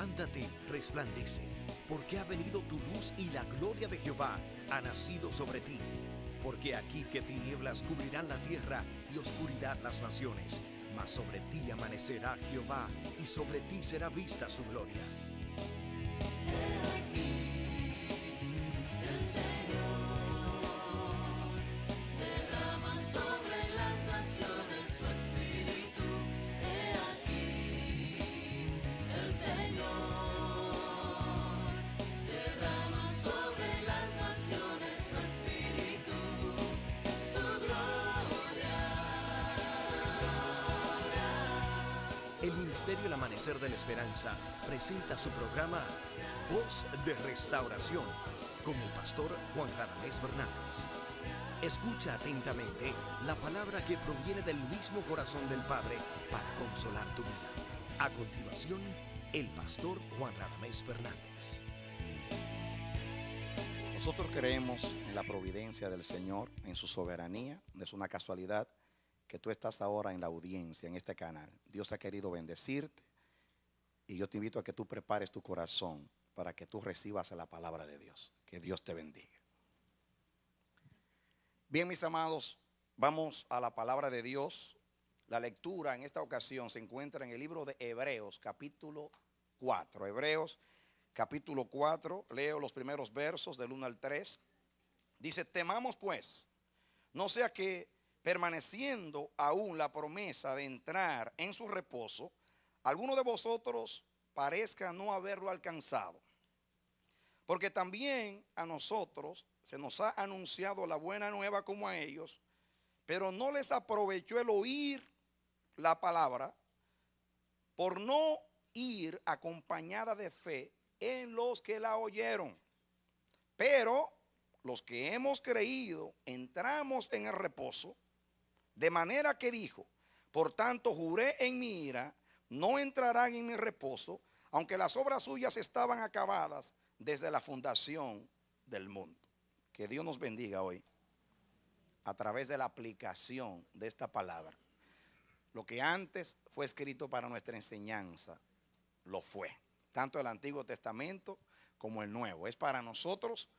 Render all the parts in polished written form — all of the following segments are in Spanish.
Levántate, resplandece, porque ha venido tu luz y la gloria de Jehová ha nacido sobre ti. Porque aquí que tinieblas cubrirán la tierra y oscuridad las naciones, mas sobre ti amanecerá Jehová y sobre ti será vista su gloria. El Ministerio El Amanecer de la Esperanza presenta su programa Voz de Restauración con el pastor Juan Radamés Fernández. Escucha atentamente la palabra que proviene del mismo corazón del Padre para consolar tu vida. A continuación, el pastor Juan Radamés Fernández. Nosotros creemos en la providencia del Señor, en su soberanía. No es una casualidad que tú estás ahora en la audiencia, en este canal. Dios ha querido bendecirte y yo te invito a que tú prepares tu corazón para que tú recibas la palabra de Dios. Que Dios te bendiga. Bien, mis amados, vamos a la palabra de Dios. La lectura en esta ocasión se encuentra en el libro de Hebreos, capítulo 4. Hebreos, capítulo 4, leo los primeros versos del 1 al 3. Dice: temamos pues, no sea que permaneciendo aún la promesa de entrar en su reposo, alguno de vosotros parezca no haberlo alcanzado. Porque también a nosotros se nos ha anunciado la buena nueva como a ellos, pero no les aprovechó el oír la palabra por no ir acompañada de fe en los que la oyeron. Pero los que hemos creído entramos en el reposo, de manera que dijo: por tanto juré en mi ira, no entrarán en mi reposo, aunque las obras suyas estaban acabadas desde la fundación del mundo. Que Dios nos bendiga hoy a través de la aplicación de esta palabra. Lo que antes fue escrito para nuestra enseñanza, lo fue. Tanto el Antiguo Testamento como el Nuevo. Es para nosotros,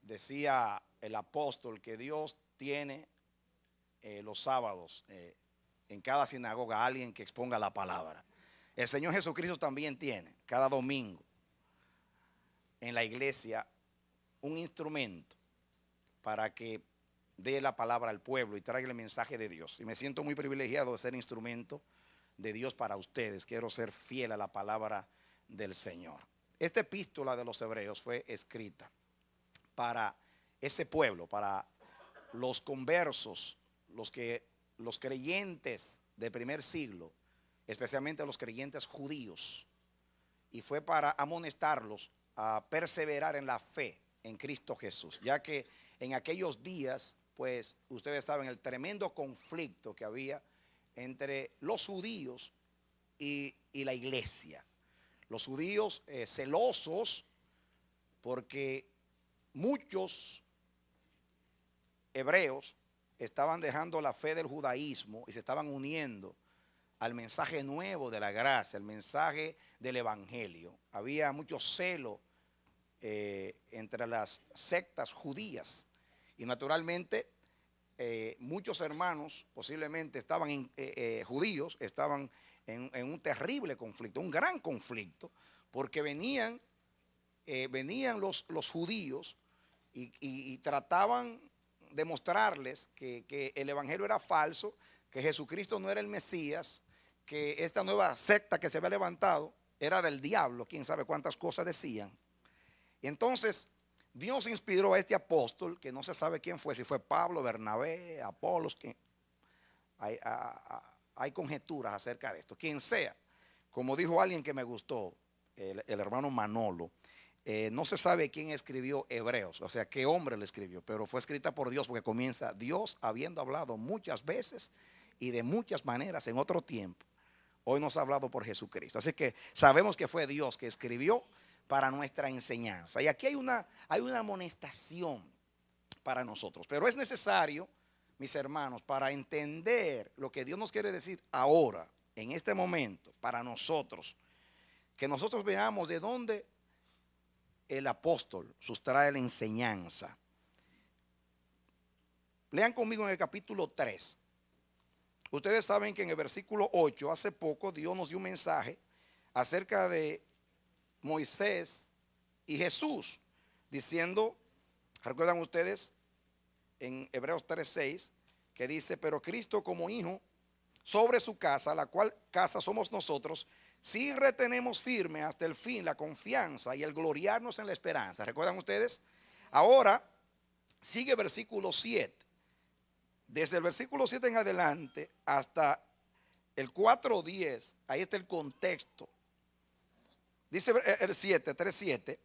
decía el apóstol, que Dios tiene los sábados en cada sinagoga alguien que exponga la palabra. El Señor Jesucristo también tiene cada domingo en la iglesia un instrumento para que dé la palabra al pueblo y traiga el mensaje de Dios. Y me siento muy privilegiado de ser instrumento de Dios para ustedes. Quiero ser fiel a la palabra del Señor. Esta epístola de los Hebreos fue escrita para ese pueblo, para los conversos, los creyentes del primer siglo, especialmente los creyentes judíos, y fue para amonestarlos a perseverar en la fe en Cristo Jesús, ya que en aquellos días, pues ustedes saben el tremendo conflicto que había entre los judíos y la iglesia. Los judíos celosos porque muchos hebreos estaban dejando la fe del judaísmo y se estaban uniendo al mensaje nuevo de la gracia, el mensaje del evangelio. Había mucho celo entre las sectas judías y naturalmente muchos hermanos posiblemente estaban judíos, estaban en un terrible conflicto, un gran conflicto, porque venían los judíos y trataban de mostrarles que el evangelio era falso, que Jesucristo no era el Mesías, que esta nueva secta que se había levantado era del diablo, quién sabe cuántas cosas decían. Y entonces Dios inspiró a este apóstol, que no se sabe quién fue, si fue Pablo, Bernabé, Apolos, que hay conjeturas acerca de esto. Quien sea, como dijo alguien que me gustó, el hermano Manolo, no se sabe quién escribió Hebreos, o sea, qué hombre le escribió, pero fue escrita por Dios, porque comienza: Dios, habiendo hablado muchas veces y de muchas maneras en otro tiempo, hoy nos ha hablado por Jesucristo. Así que sabemos que fue Dios que escribió para nuestra enseñanza. Y aquí hay una amonestación para nosotros, pero es necesario, mis hermanos, para entender lo que Dios nos quiere decir ahora, en este momento, para nosotros, que nosotros veamos de dónde el apóstol sustrae la enseñanza. Lean conmigo en el capítulo 3. Ustedes saben que en el versículo 8, hace poco Dios nos dio un mensaje acerca de Moisés y Jesús, diciendo, ¿recuerdan ustedes en Hebreos 3:6 que dice, pero Cristo como hijo sobre su casa, la cual casa somos nosotros, si retenemos firme hasta el fin la confianza y el gloriarnos en la esperanza? ¿Recuerdan ustedes? Ahora sigue el versículo 7. Desde el versículo 7 en adelante hasta el 4:10, ahí está el contexto. Dice el 7, 3:7,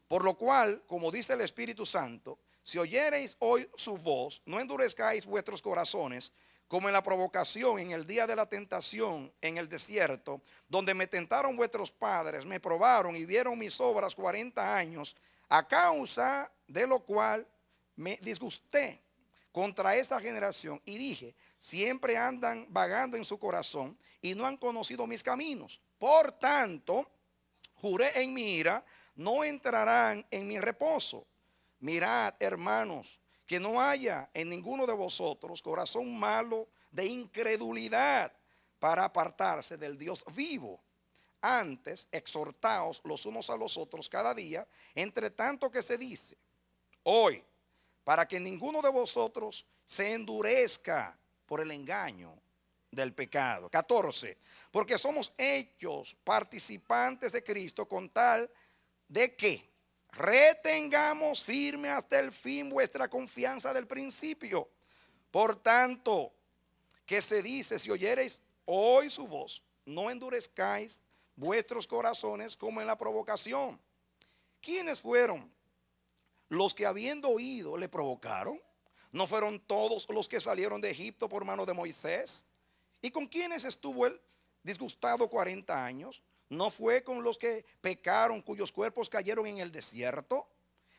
por lo cual, como dice el Espíritu Santo, si oyereis hoy su voz, no endurezcáis vuestros corazones, como en la provocación en el día de la tentación en el desierto, donde me tentaron vuestros padres, me probaron y vieron mis obras 40 años, a causa de lo cual me disgusté contra esa generación y dije, siempre andan vagando en su corazón y no han conocido mis caminos. Por tanto, juré en mi ira, no entrarán en mi reposo. Mirad, hermanos, que no haya en ninguno de vosotros corazón malo de incredulidad para apartarse del Dios vivo. Antes, exhortaos los unos a los otros cada día, entre tanto que se dice, hoy, para que ninguno de vosotros se endurezca por el engaño del pecado. 14. Porque somos hechos participantes de Cristo con tal de que retengamos firme hasta el fin vuestra confianza del principio. Por tanto, que se dice, si oyereis hoy su voz, no endurezcáis vuestros corazones como en la provocación. ¿Quiénes fueron los que habiendo oído le provocaron? ¿No fueron todos los que salieron de Egipto por mano de Moisés? ¿Y con quiénes estuvo él disgustado 40 años? ¿No fue con los que pecaron, cuyos cuerpos cayeron en el desierto?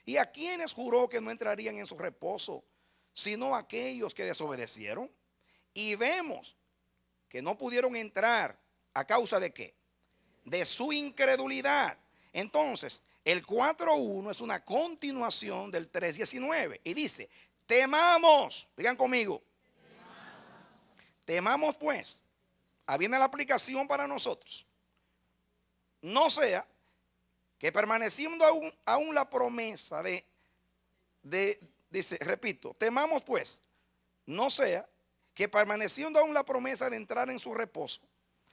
¿Y a quiénes juró que no entrarían en su reposo, sino a aquellos que desobedecieron? Y vemos que no pudieron entrar, ¿a causa de qué? De su incredulidad. Entonces, el 4:1 es una continuación del 3:19 y dice, temamos, digan conmigo, temamos pues, habiendo la aplicación para nosotros, no sea que permaneciendo aún la promesa dice, repito, temamos pues, no sea que permaneciendo aún la promesa de entrar en su reposo,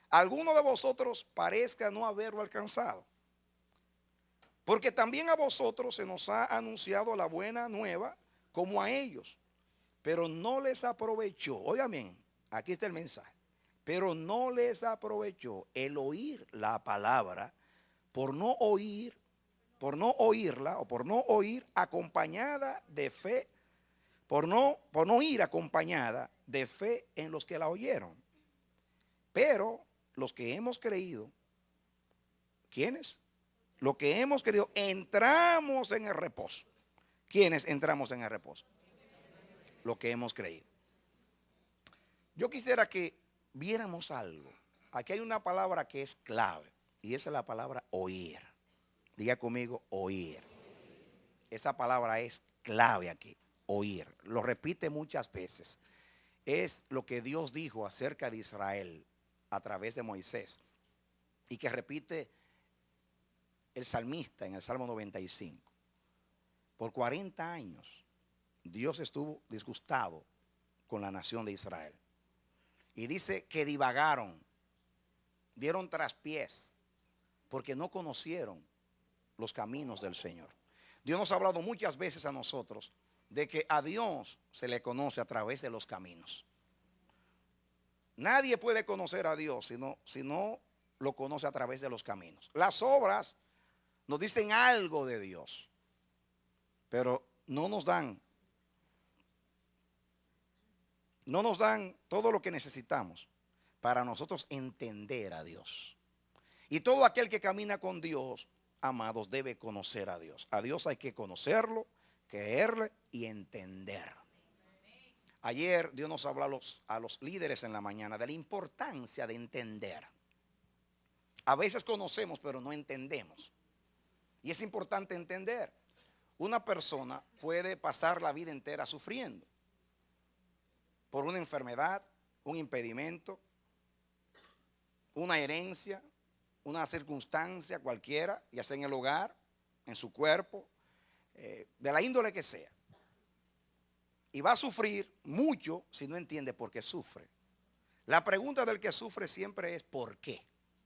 alguno de vosotros parezca no haberlo alcanzado. Porque también a vosotros se nos ha anunciado la buena nueva como a ellos, pero no les aprovechó. Oigan bien, aquí está el mensaje. Pero no les aprovechó el oír la palabra por no oírla o por no oír acompañada de fe, por no ir acompañada de fe en los que la oyeron. Pero los que hemos creído, ¿quiénes? Los que hemos creído, entramos en el reposo. ¿Quiénes entramos en el reposo? Los que hemos creído. Yo quisiera que viéramos algo. Aquí hay una palabra que es clave y esa es la palabra oír. Diga conmigo, oír. Esa palabra es clave aquí, oír. Lo repite muchas veces. Es lo que Dios dijo acerca de Israel a través de Moisés y que repite el salmista en el Salmo 95. Por 40 años Dios estuvo disgustado con la nación de Israel. Y dice que divagaron, dieron traspiés, porque no conocieron los caminos del Señor. Dios nos ha hablado muchas veces a nosotros de que a Dios se le conoce a través de los caminos. Nadie puede conocer a Dios si no lo conoce a través de los caminos. Las obras nos dicen algo de Dios, pero no nos dan todo lo que necesitamos para nosotros entender a Dios. Y todo aquel que camina con Dios, amados, debe conocer a Dios. A Dios hay que conocerlo, creerle y entender. Ayer Dios nos habló a los líderes en la mañana de la importancia de entender. A veces conocemos, pero no entendemos. Y es importante entender. Una persona puede pasar la vida entera sufriendo por una enfermedad, un impedimento, una herencia, una circunstancia cualquiera, ya sea en el hogar, en su cuerpo, de la índole que sea. Y va a sufrir mucho si no entiende por qué sufre. La pregunta del que sufre siempre es ¿por qué?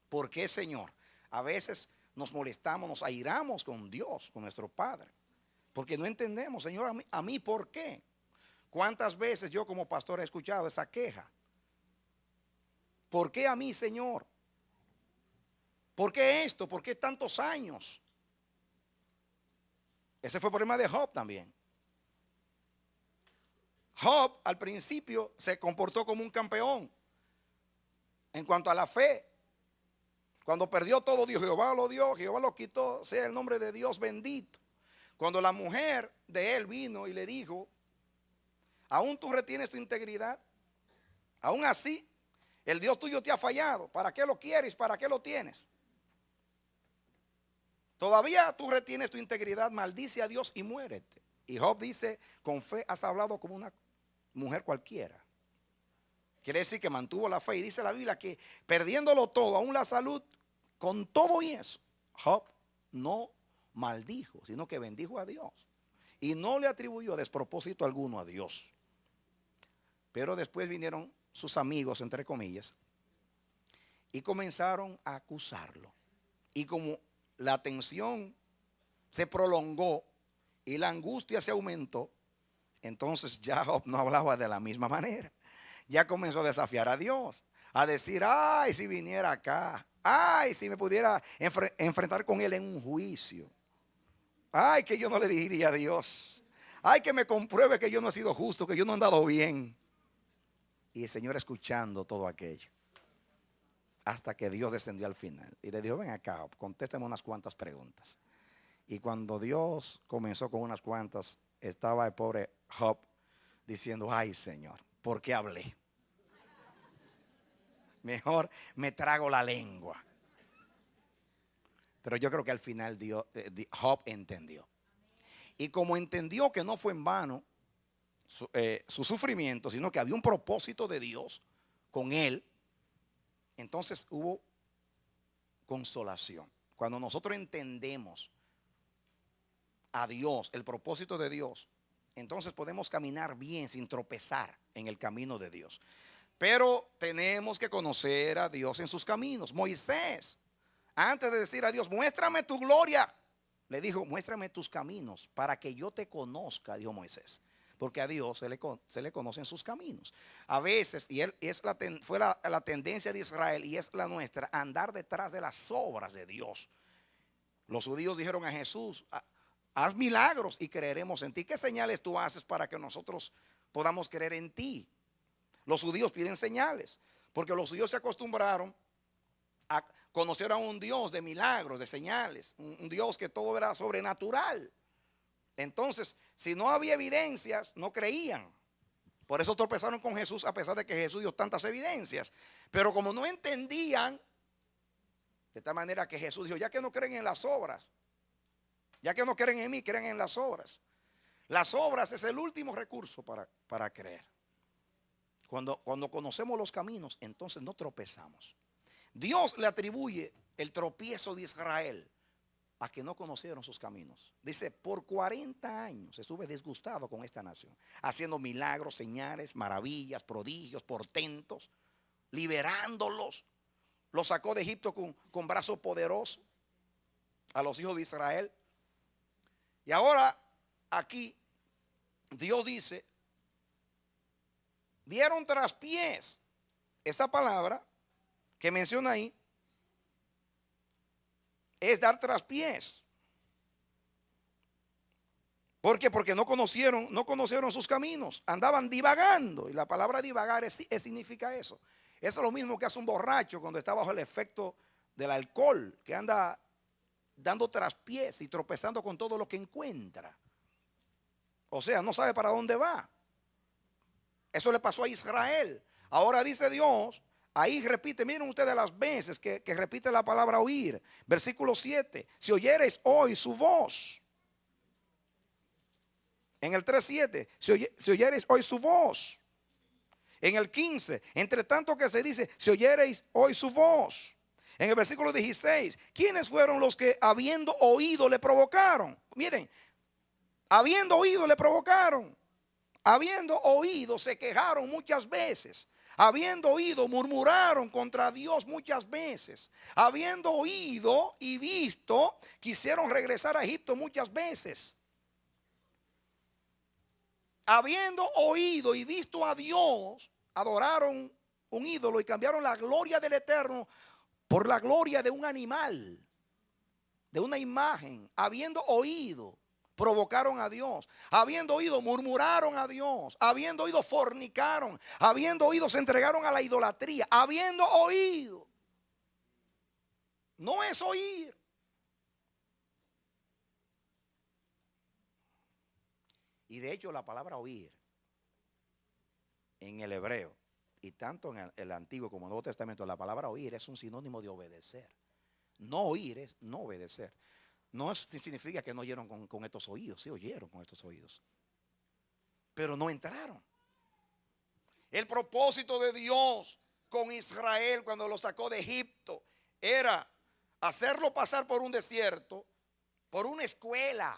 ¿Por qué, Señor? A veces nos molestamos, nos airamos con Dios, con nuestro Padre, porque no entendemos, Señor, a mí ¿por qué? ¿Cuántas veces yo como pastor he escuchado esa queja? ¿Por qué a mí, Señor? ¿Por qué esto? ¿Por qué tantos años? Ese fue el problema de Job también. Job al principio se comportó como un campeón en cuanto a la fe. Cuando perdió todo, dijo: Jehová lo dio, Jehová lo quitó, sea el nombre de Dios bendito. Cuando la mujer de él vino y le dijo: ¿aún tú retienes tu integridad? Aún así, el Dios tuyo te ha fallado. ¿Para qué lo quieres? ¿Para qué lo tienes? Todavía tú retienes tu integridad, maldice a Dios y muérete. Y Job dice: con fe has hablado como una mujer cualquiera. Quiere decir que mantuvo la fe. Y dice la Biblia que perdiéndolo todo, aún la salud, con todo y eso, Job no maldijo, sino que bendijo a Dios. Y no le atribuyó despropósito alguno a Dios. Pero después vinieron sus amigos, entre comillas, y comenzaron a acusarlo. Y como la tensión se prolongó y la angustia se aumentó, entonces ya Job no hablaba de la misma manera. Ya comenzó a desafiar a Dios, a decir: ay, si viniera acá, ay, si me pudiera enfrentar con él en un juicio, ay, que yo no le diría a Dios, ay, que me compruebe que yo no he sido justo, que yo no he andado bien. Y el Señor escuchando todo aquello, hasta que Dios descendió al final y le dijo: ven acá, contéstame unas cuantas preguntas. Y cuando Dios comenzó con unas cuantas, estaba el pobre Job diciendo: ay, Señor, ¿por qué hablé? Mejor me trago la lengua. Pero yo creo que al final Job entendió. Y como entendió que no fue en vano su sufrimiento, sino que había un propósito de Dios con él, entonces hubo consolación. Cuando nosotros entendemos a Dios, el propósito de Dios, entonces podemos caminar bien sin tropezar en el camino de Dios. Pero tenemos que conocer a Dios en sus caminos. Moisés, antes de decir a Dios: muéstrame tu gloria, le dijo: muéstrame tus caminos para que yo te conozca, dijo Moisés. Porque a Dios se le conocen sus caminos. A veces, y fue la tendencia de Israel y es la nuestra, andar detrás de las obras de Dios. Los judíos dijeron a Jesús: haz milagros y creeremos en ti. ¿Qué señales tú haces para que nosotros podamos creer en ti? Los judíos piden señales, porque los judíos se acostumbraron a conocer a un Dios de milagros, de señales, un Dios que todo era sobrenatural. Entonces, si no había evidencias, no creían. Por eso tropezaron con Jesús, a pesar de que Jesús dio tantas evidencias. Pero como no entendían, de tal manera que Jesús dijo: ya que no creen en las obras, ya que no creen en mí, creen en las obras. Las obras es el último recurso para creer. Cuando conocemos los caminos, entonces no tropezamos. Dios le atribuye el tropiezo de Israel a que no conocieron sus caminos. Dice: por 40 años estuve disgustado con esta nación, haciendo milagros, señales, maravillas, prodigios, portentos, liberándolos. Los sacó de Egipto con brazo poderoso a los hijos de Israel. Y ahora aquí Dios dice: dieron traspiés. Esa palabra que menciona ahí es dar traspiés. ¿Por qué? Porque no conocieron sus caminos. Andaban divagando. Y la palabra divagar significa eso. Eso es lo mismo que hace un borracho cuando está bajo el efecto del alcohol, que anda dando traspiés y tropezando con todo lo que encuentra. O sea, no sabe para dónde va. Eso le pasó a Israel. Ahora dice Dios: Ahí repite, miren ustedes las veces que repite la palabra oír. Versículo 7, si oyereis hoy su voz. En el 3:7, si oyereis hoy su voz. En el 15, entre tanto que se dice, si oyereis hoy su voz. En el versículo 16, ¿quiénes fueron los que habiendo oído le provocaron? Miren, habiendo oído le provocaron. Habiendo oído se quejaron muchas veces. Habiendo oído murmuraron contra Dios muchas veces. Habiendo oído y visto quisieron regresar a Egipto muchas veces. Habiendo oído y visto a Dios, adoraron un ídolo y cambiaron la gloria del Eterno por la gloria de un animal, de una imagen. Habiendo oído, provocaron a Dios. Habiendo oído, murmuraron a Dios. Habiendo oído, fornicaron. Habiendo oído, se entregaron a la idolatría. Habiendo oído. No es oír. Y de hecho la palabra oír en el hebreo y tanto en el Antiguo como en el Nuevo Testamento, la palabra oír es un sinónimo de obedecer. No oír es no obedecer. No significa que no oyeron con estos oídos, sí oyeron con estos oídos, pero no entraron. El propósito de Dios con Israel cuando lo sacó de Egipto era hacerlo pasar por un desierto, por una escuela.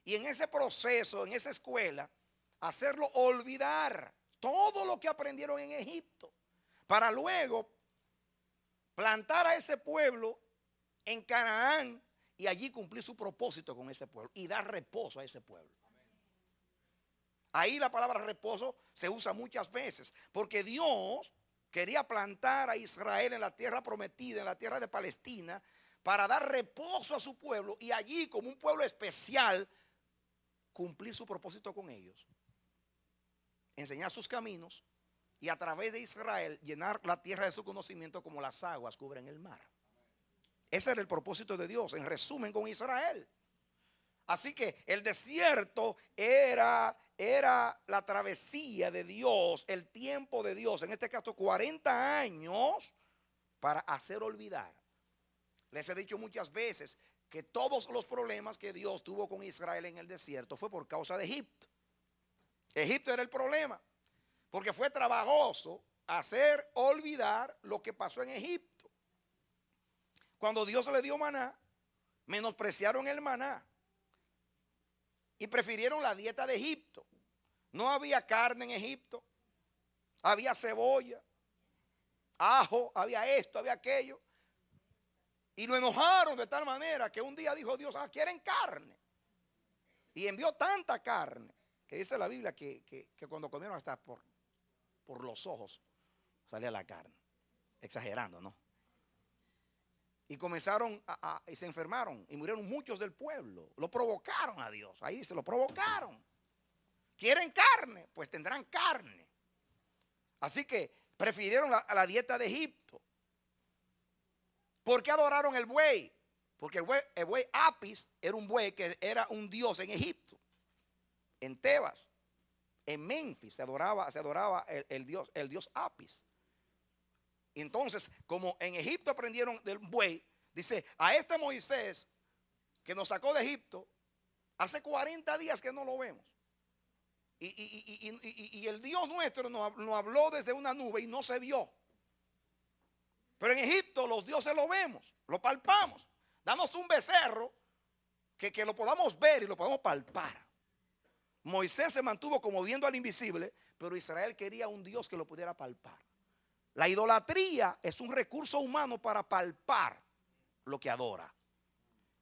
Y en ese proceso, en esa escuela, hacerlo olvidar todo lo que aprendieron en Egipto, para luego plantar a ese pueblo en Canaán y allí cumplir su propósito con ese pueblo y dar reposo a ese pueblo. Ahí la palabra reposo se usa muchas veces, porque Dios quería plantar a Israel en la tierra prometida, en la tierra de Palestina, para dar reposo a su pueblo y allí como un pueblo especial cumplir su propósito con ellos, enseñar sus caminos y a través de Israel llenar la tierra de su conocimiento como las aguas cubren el mar. Ese era el propósito de Dios, en resumen, con Israel. Así que el desierto era la travesía de Dios, el tiempo de Dios, en este caso 40 años para hacer olvidar. Les he dicho muchas veces que todos los problemas que Dios tuvo con Israel en el desierto fue por causa de Egipto. Egipto era el problema, porque fue trabajoso hacer olvidar lo que pasó en Egipto. Cuando Dios le dio maná, menospreciaron el maná y prefirieron la dieta de Egipto. No había carne en Egipto, había cebolla, ajo, había esto, había aquello. Y lo enojaron de tal manera que un día dijo Dios, quieren carne. Y envió tanta carne, que dice la Biblia que cuando comieron hasta por los ojos salía la carne. Exagerando, ¿no? Y comenzaron y se enfermaron y murieron muchos del pueblo. Lo provocaron a Dios, ahí se lo provocaron. ¿Quieren carne? Pues tendrán carne. Así que prefirieron la dieta de Egipto. ¿Por qué adoraron el buey? Porque el buey Apis era un buey que era un dios en Egipto. En Tebas, en Memphis se adoraba el dios Apis. Y entonces, como en Egipto aprendieron del buey, dice, a este Moisés que nos sacó de Egipto, hace 40 días que no lo vemos. Y el Dios nuestro nos habló desde una nube y no se vio. Pero en Egipto los dioses lo vemos, lo palpamos. Danos un becerro que lo podamos ver y lo podamos palpar. Moisés se mantuvo como viendo al invisible, pero Israel quería un Dios que lo pudiera palpar. La idolatría es un recurso humano para palpar lo que adora.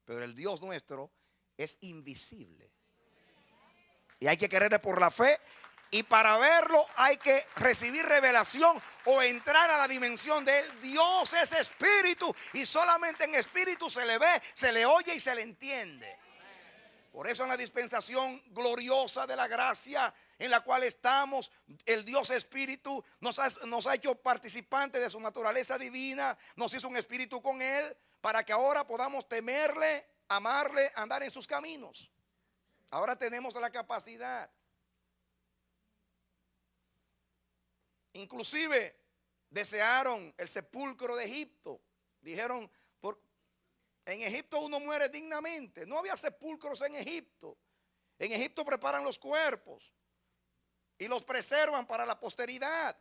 Pero el Dios nuestro es invisible. Y hay que quererle por la fe. Y para verlo hay que recibir revelación o entrar a la dimensión de él. Dios es espíritu y solamente en espíritu se le ve, se le oye y se le entiende. Por eso en la dispensación gloriosa de la gracia en la cual estamos, el Dios espíritu nos ha hecho participantes de su naturaleza divina, nos hizo un espíritu con él para que ahora podamos temerle, amarle, andar en sus caminos. Ahora tenemos la capacidad. Inclusive desearon el sepulcro de Egipto. Dijeron, en Egipto uno muere dignamente. No había sepulcros en Egipto. En Egipto preparan los cuerpos y los preservan para la posteridad.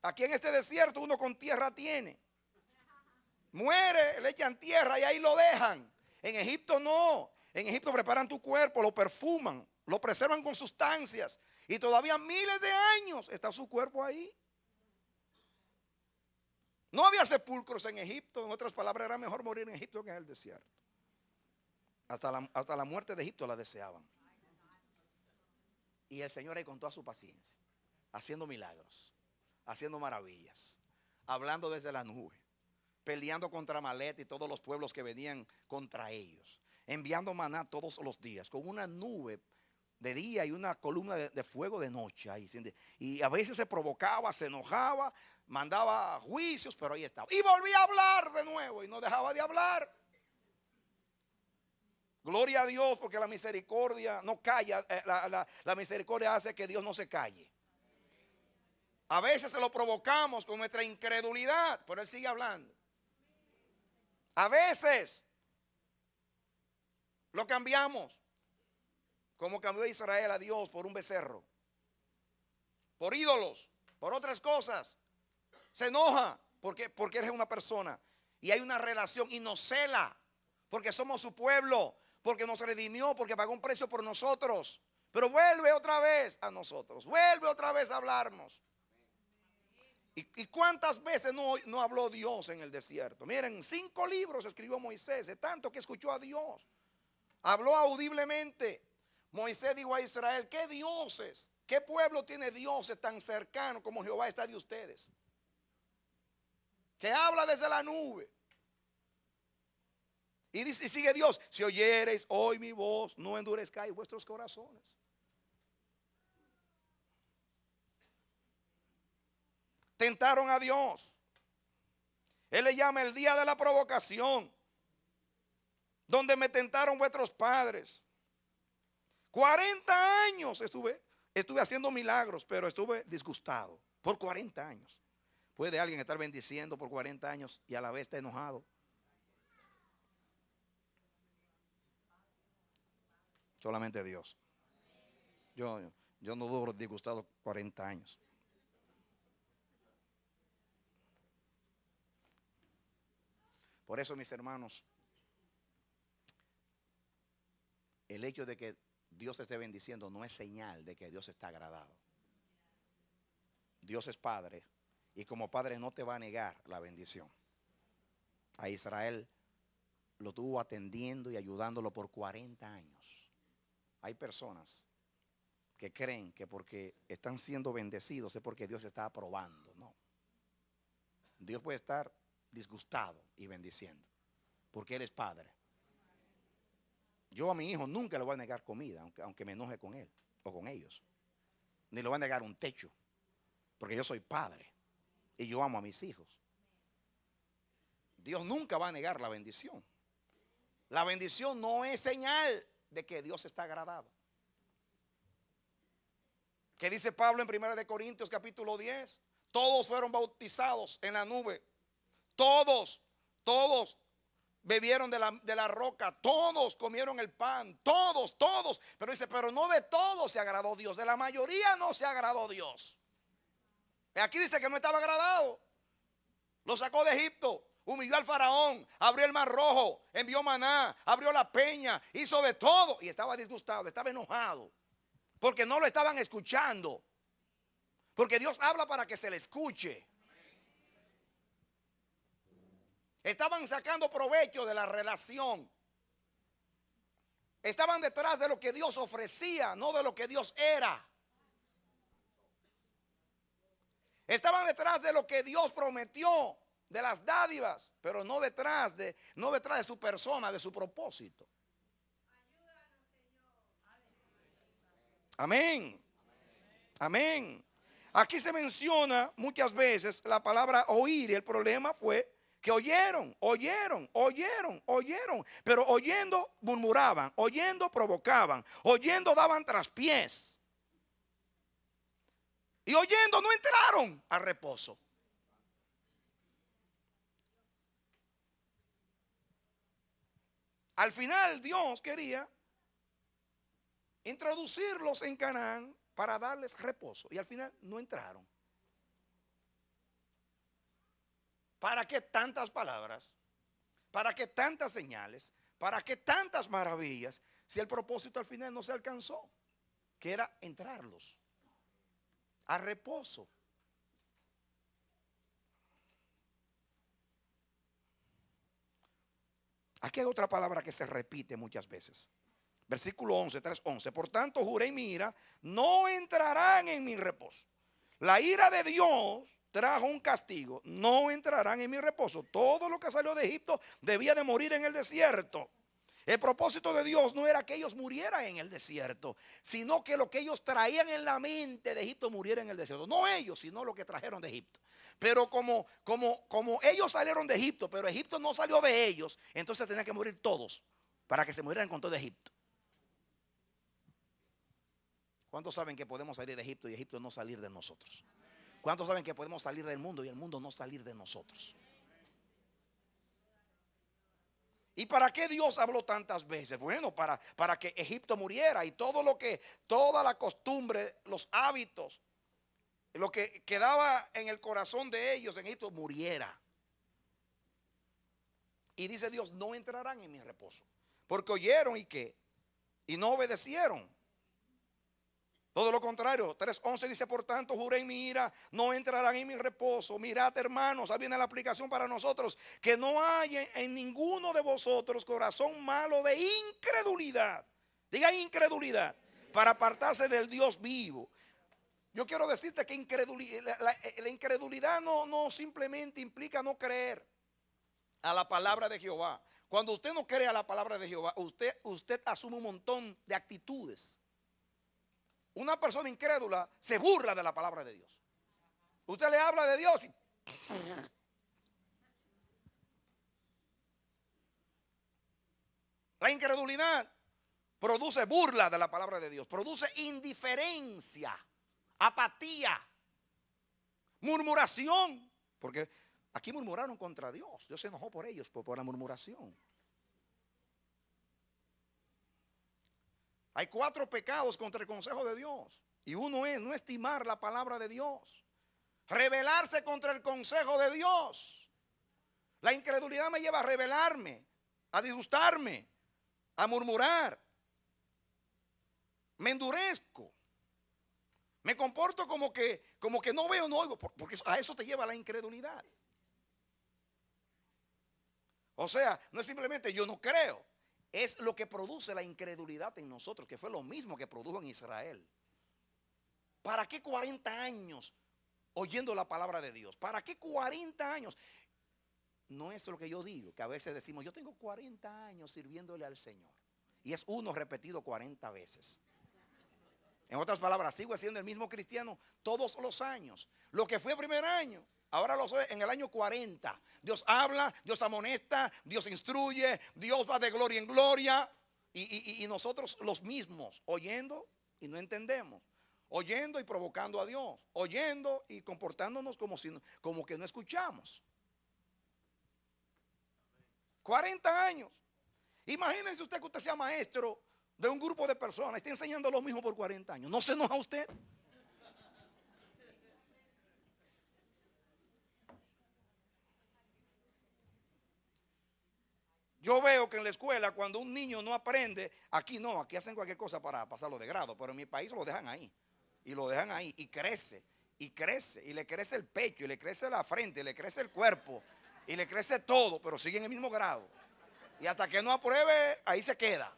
Aquí en este desierto uno con tierra tiene. Muere, le echan tierra y ahí lo dejan. En Egipto no. En Egipto preparan tu cuerpo, lo perfuman, lo preservan con sustancias. Y todavía miles de años está su cuerpo ahí. No había sepulcros en Egipto. En otras palabras, era mejor morir en Egipto que en el desierto. Hasta la muerte de Egipto la deseaban. Y el Señor ahí con toda su paciencia, haciendo milagros, haciendo maravillas, hablando desde la nube, peleando contra Amalek y todos los pueblos que venían contra ellos, enviando maná todos los días, con una nube de día y una columna de fuego de noche. Ahí, y a veces se provocaba, se enojaba, mandaba juicios, pero ahí estaba. Y volvía a hablar de nuevo y no dejaba de hablar. Gloria a Dios, porque la misericordia no calla. La misericordia hace que Dios no se calle. A veces se lo provocamos con nuestra incredulidad, pero Él sigue hablando. A veces lo cambiamos, como cambió Israel a Dios por un becerro, por ídolos, por otras cosas. Se enoja porque eres una persona y hay una relación y nos cela porque somos su pueblo, porque nos redimió, porque pagó un precio por nosotros. Pero vuelve otra vez a nosotros, vuelve otra vez a hablarnos. ¿Y cuántas veces no habló Dios en el desierto? Miren, 5 libros escribió Moisés, de tanto que escuchó a Dios. Habló audiblemente. Moisés dijo a Israel: ¿qué dioses, qué pueblo tiene dioses tan cercanos como Jehová está de ustedes? Que habla desde la nube. Y dice, y sigue Dios: si oyereis hoy mi voz, no endurezcáis vuestros corazones. Tentaron a Dios. Él le llama el día de la provocación, donde me tentaron vuestros padres. 40 años estuve haciendo milagros, pero estuve disgustado por 40 años. ¿Puede alguien estar bendiciendo por 40 años y a la vez estar enojado? Solamente Dios. Yo no duro disgustado 40 años. Por eso, mis hermanos, el hecho de que Dios te esté bendiciendo no es señal de que Dios está agradado. Dios es Padre y como Padre no te va a negar la bendición. A Israel lo tuvo atendiendo y ayudándolo por 40 años. Hay personas que creen que porque están siendo bendecidos es porque Dios está aprobando. No. Dios puede estar disgustado y bendiciendo porque Él es Padre. Yo a mi hijo nunca le voy a negar comida, aunque me enoje con él o con ellos. Ni le voy a negar un techo, porque yo soy padre y yo amo a mis hijos. Dios nunca va a negar la bendición. La bendición no es señal de que Dios está agradado. ¿Qué dice Pablo en 1 Corintios capítulo 10? Todos fueron bautizados en la nube. Todos bebieron de la roca, todos comieron el pan, todos. Pero dice, pero no de todos se agradó Dios, de la mayoría no se agradó Dios. Aquí dice que no estaba agradado. Lo sacó de Egipto, humilló al faraón, abrió el mar rojo, envió maná, abrió la peña, hizo de todo. Y estaba disgustado, estaba enojado, porque no lo estaban escuchando. Porque Dios habla para que se le escuche. Estaban sacando provecho de la relación. Estaban detrás de lo que Dios ofrecía, no de lo que Dios era. Estaban detrás de lo que Dios prometió, de las dádivas, pero no detrás de su persona, de su propósito. Amén. Amén. Aquí se menciona muchas veces la palabra oír y el problema fue que oyeron, pero oyendo murmuraban, oyendo provocaban, oyendo daban traspiés. Y oyendo no entraron entraron al reposo. Al final Dios quería introducirlos en Canaán para darles reposo. Y al final no entraron. ¿Para qué tantas palabras? ¿Para qué tantas señales? ¿Para qué tantas maravillas? Si el propósito al final no se alcanzó, que era entrarlos a reposo. Aquí hay otra palabra que se repite muchas veces. Versículo 11, 3:11. Por tanto, juré en mi ira, no entrarán en mi reposo. La ira de Dios trajo un castigo. No entrarán en mi reposo. Todo lo que salió de Egipto debía de morir en el desierto. El propósito de Dios no era que ellos murieran en el desierto, sino que lo que ellos traían en la mente de Egipto muriera en el desierto. No ellos, sino lo que trajeron de Egipto. Pero como ellos salieron de Egipto, pero Egipto no salió de ellos, entonces tenían que morir todos para que se murieran con todo Egipto. ¿Cuántos saben que podemos salir de Egipto y Egipto no salir de nosotros? ¿Cuántos saben que podemos salir del mundo y el mundo no salir de nosotros? ¿Y para qué Dios habló tantas veces? Bueno, para que Egipto muriera y toda la costumbre, los hábitos, lo que quedaba en el corazón de ellos en Egipto muriera. Y dice Dios, no entrarán en mi reposo, porque oyeron y qué, y no obedecieron. Todo lo contrario, 3:11 dice, por tanto, juré en mi ira, no entrarán en mi reposo. Mirad, hermanos, ahí viene la aplicación para nosotros, que no haya en ninguno de vosotros corazón malo de incredulidad. Diga incredulidad, para apartarse del Dios vivo. Yo quiero decirte que la incredulidad no simplemente implica no creer a la palabra de Jehová. Cuando usted no cree a la palabra de Jehová, usted asume un montón de actitudes. Una persona incrédula se burla de la palabra de Dios. Usted le habla de Dios y la incredulidad produce burla de la palabra de Dios, produce indiferencia, apatía, murmuración, porque aquí murmuraron contra Dios. Dios se enojó por ellos, por la murmuración. Hay 4 pecados contra el consejo de Dios. Y uno es no estimar la palabra de Dios. Rebelarse contra el consejo de Dios. La incredulidad me lleva a rebelarme, a disgustarme, a murmurar. Me endurezco. Me comporto como que no veo, no oigo, porque a eso te lleva la incredulidad. O sea, no es simplemente yo no creo. Es lo que produce la incredulidad en nosotros, que fue lo mismo que produjo en Israel. ¿Para qué 40 años oyendo la palabra de Dios? ¿Para qué 40 años? No es lo que yo digo, que a veces decimos, yo tengo 40 años sirviéndole al Señor. Y es uno repetido 40 veces. En otras palabras, sigo siendo el mismo cristiano todos los años. Lo que fue el primer año, ahora lo soy en el año 40. Dios habla, Dios amonesta, Dios instruye, Dios va de gloria en gloria. Y nosotros los mismos, oyendo y no entendemos. Oyendo y provocando a Dios. Oyendo y comportándonos como que no escuchamos. 40 años. Imagínense usted que usted sea maestro de un grupo de personas y esté enseñando lo mismo por 40 años. ¿No se enoja usted? Yo veo que en la escuela cuando un niño no aprende, aquí no, aquí hacen cualquier cosa para pasarlo de grado, pero en mi país lo dejan ahí. Y lo dejan ahí y crece, y crece, y le crece el pecho, y le crece la frente, y le crece el cuerpo, y le crece todo, pero sigue en el mismo grado. Y hasta que no apruebe, ahí se queda.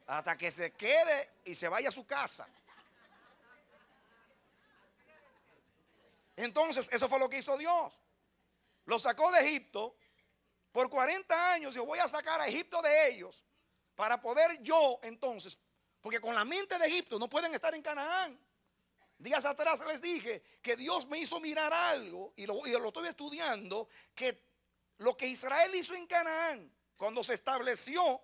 Hasta que se quede y se vaya a su casa. Entonces, eso fue lo que hizo Dios. Lo sacó de Egipto. Por 40 años yo voy a sacar a Egipto de ellos para poder yo entonces, porque con la mente de Egipto no pueden estar en Canaán. Días atrás les dije que Dios me hizo mirar algo y lo estoy estudiando, que lo que Israel hizo en Canaán cuando se estableció,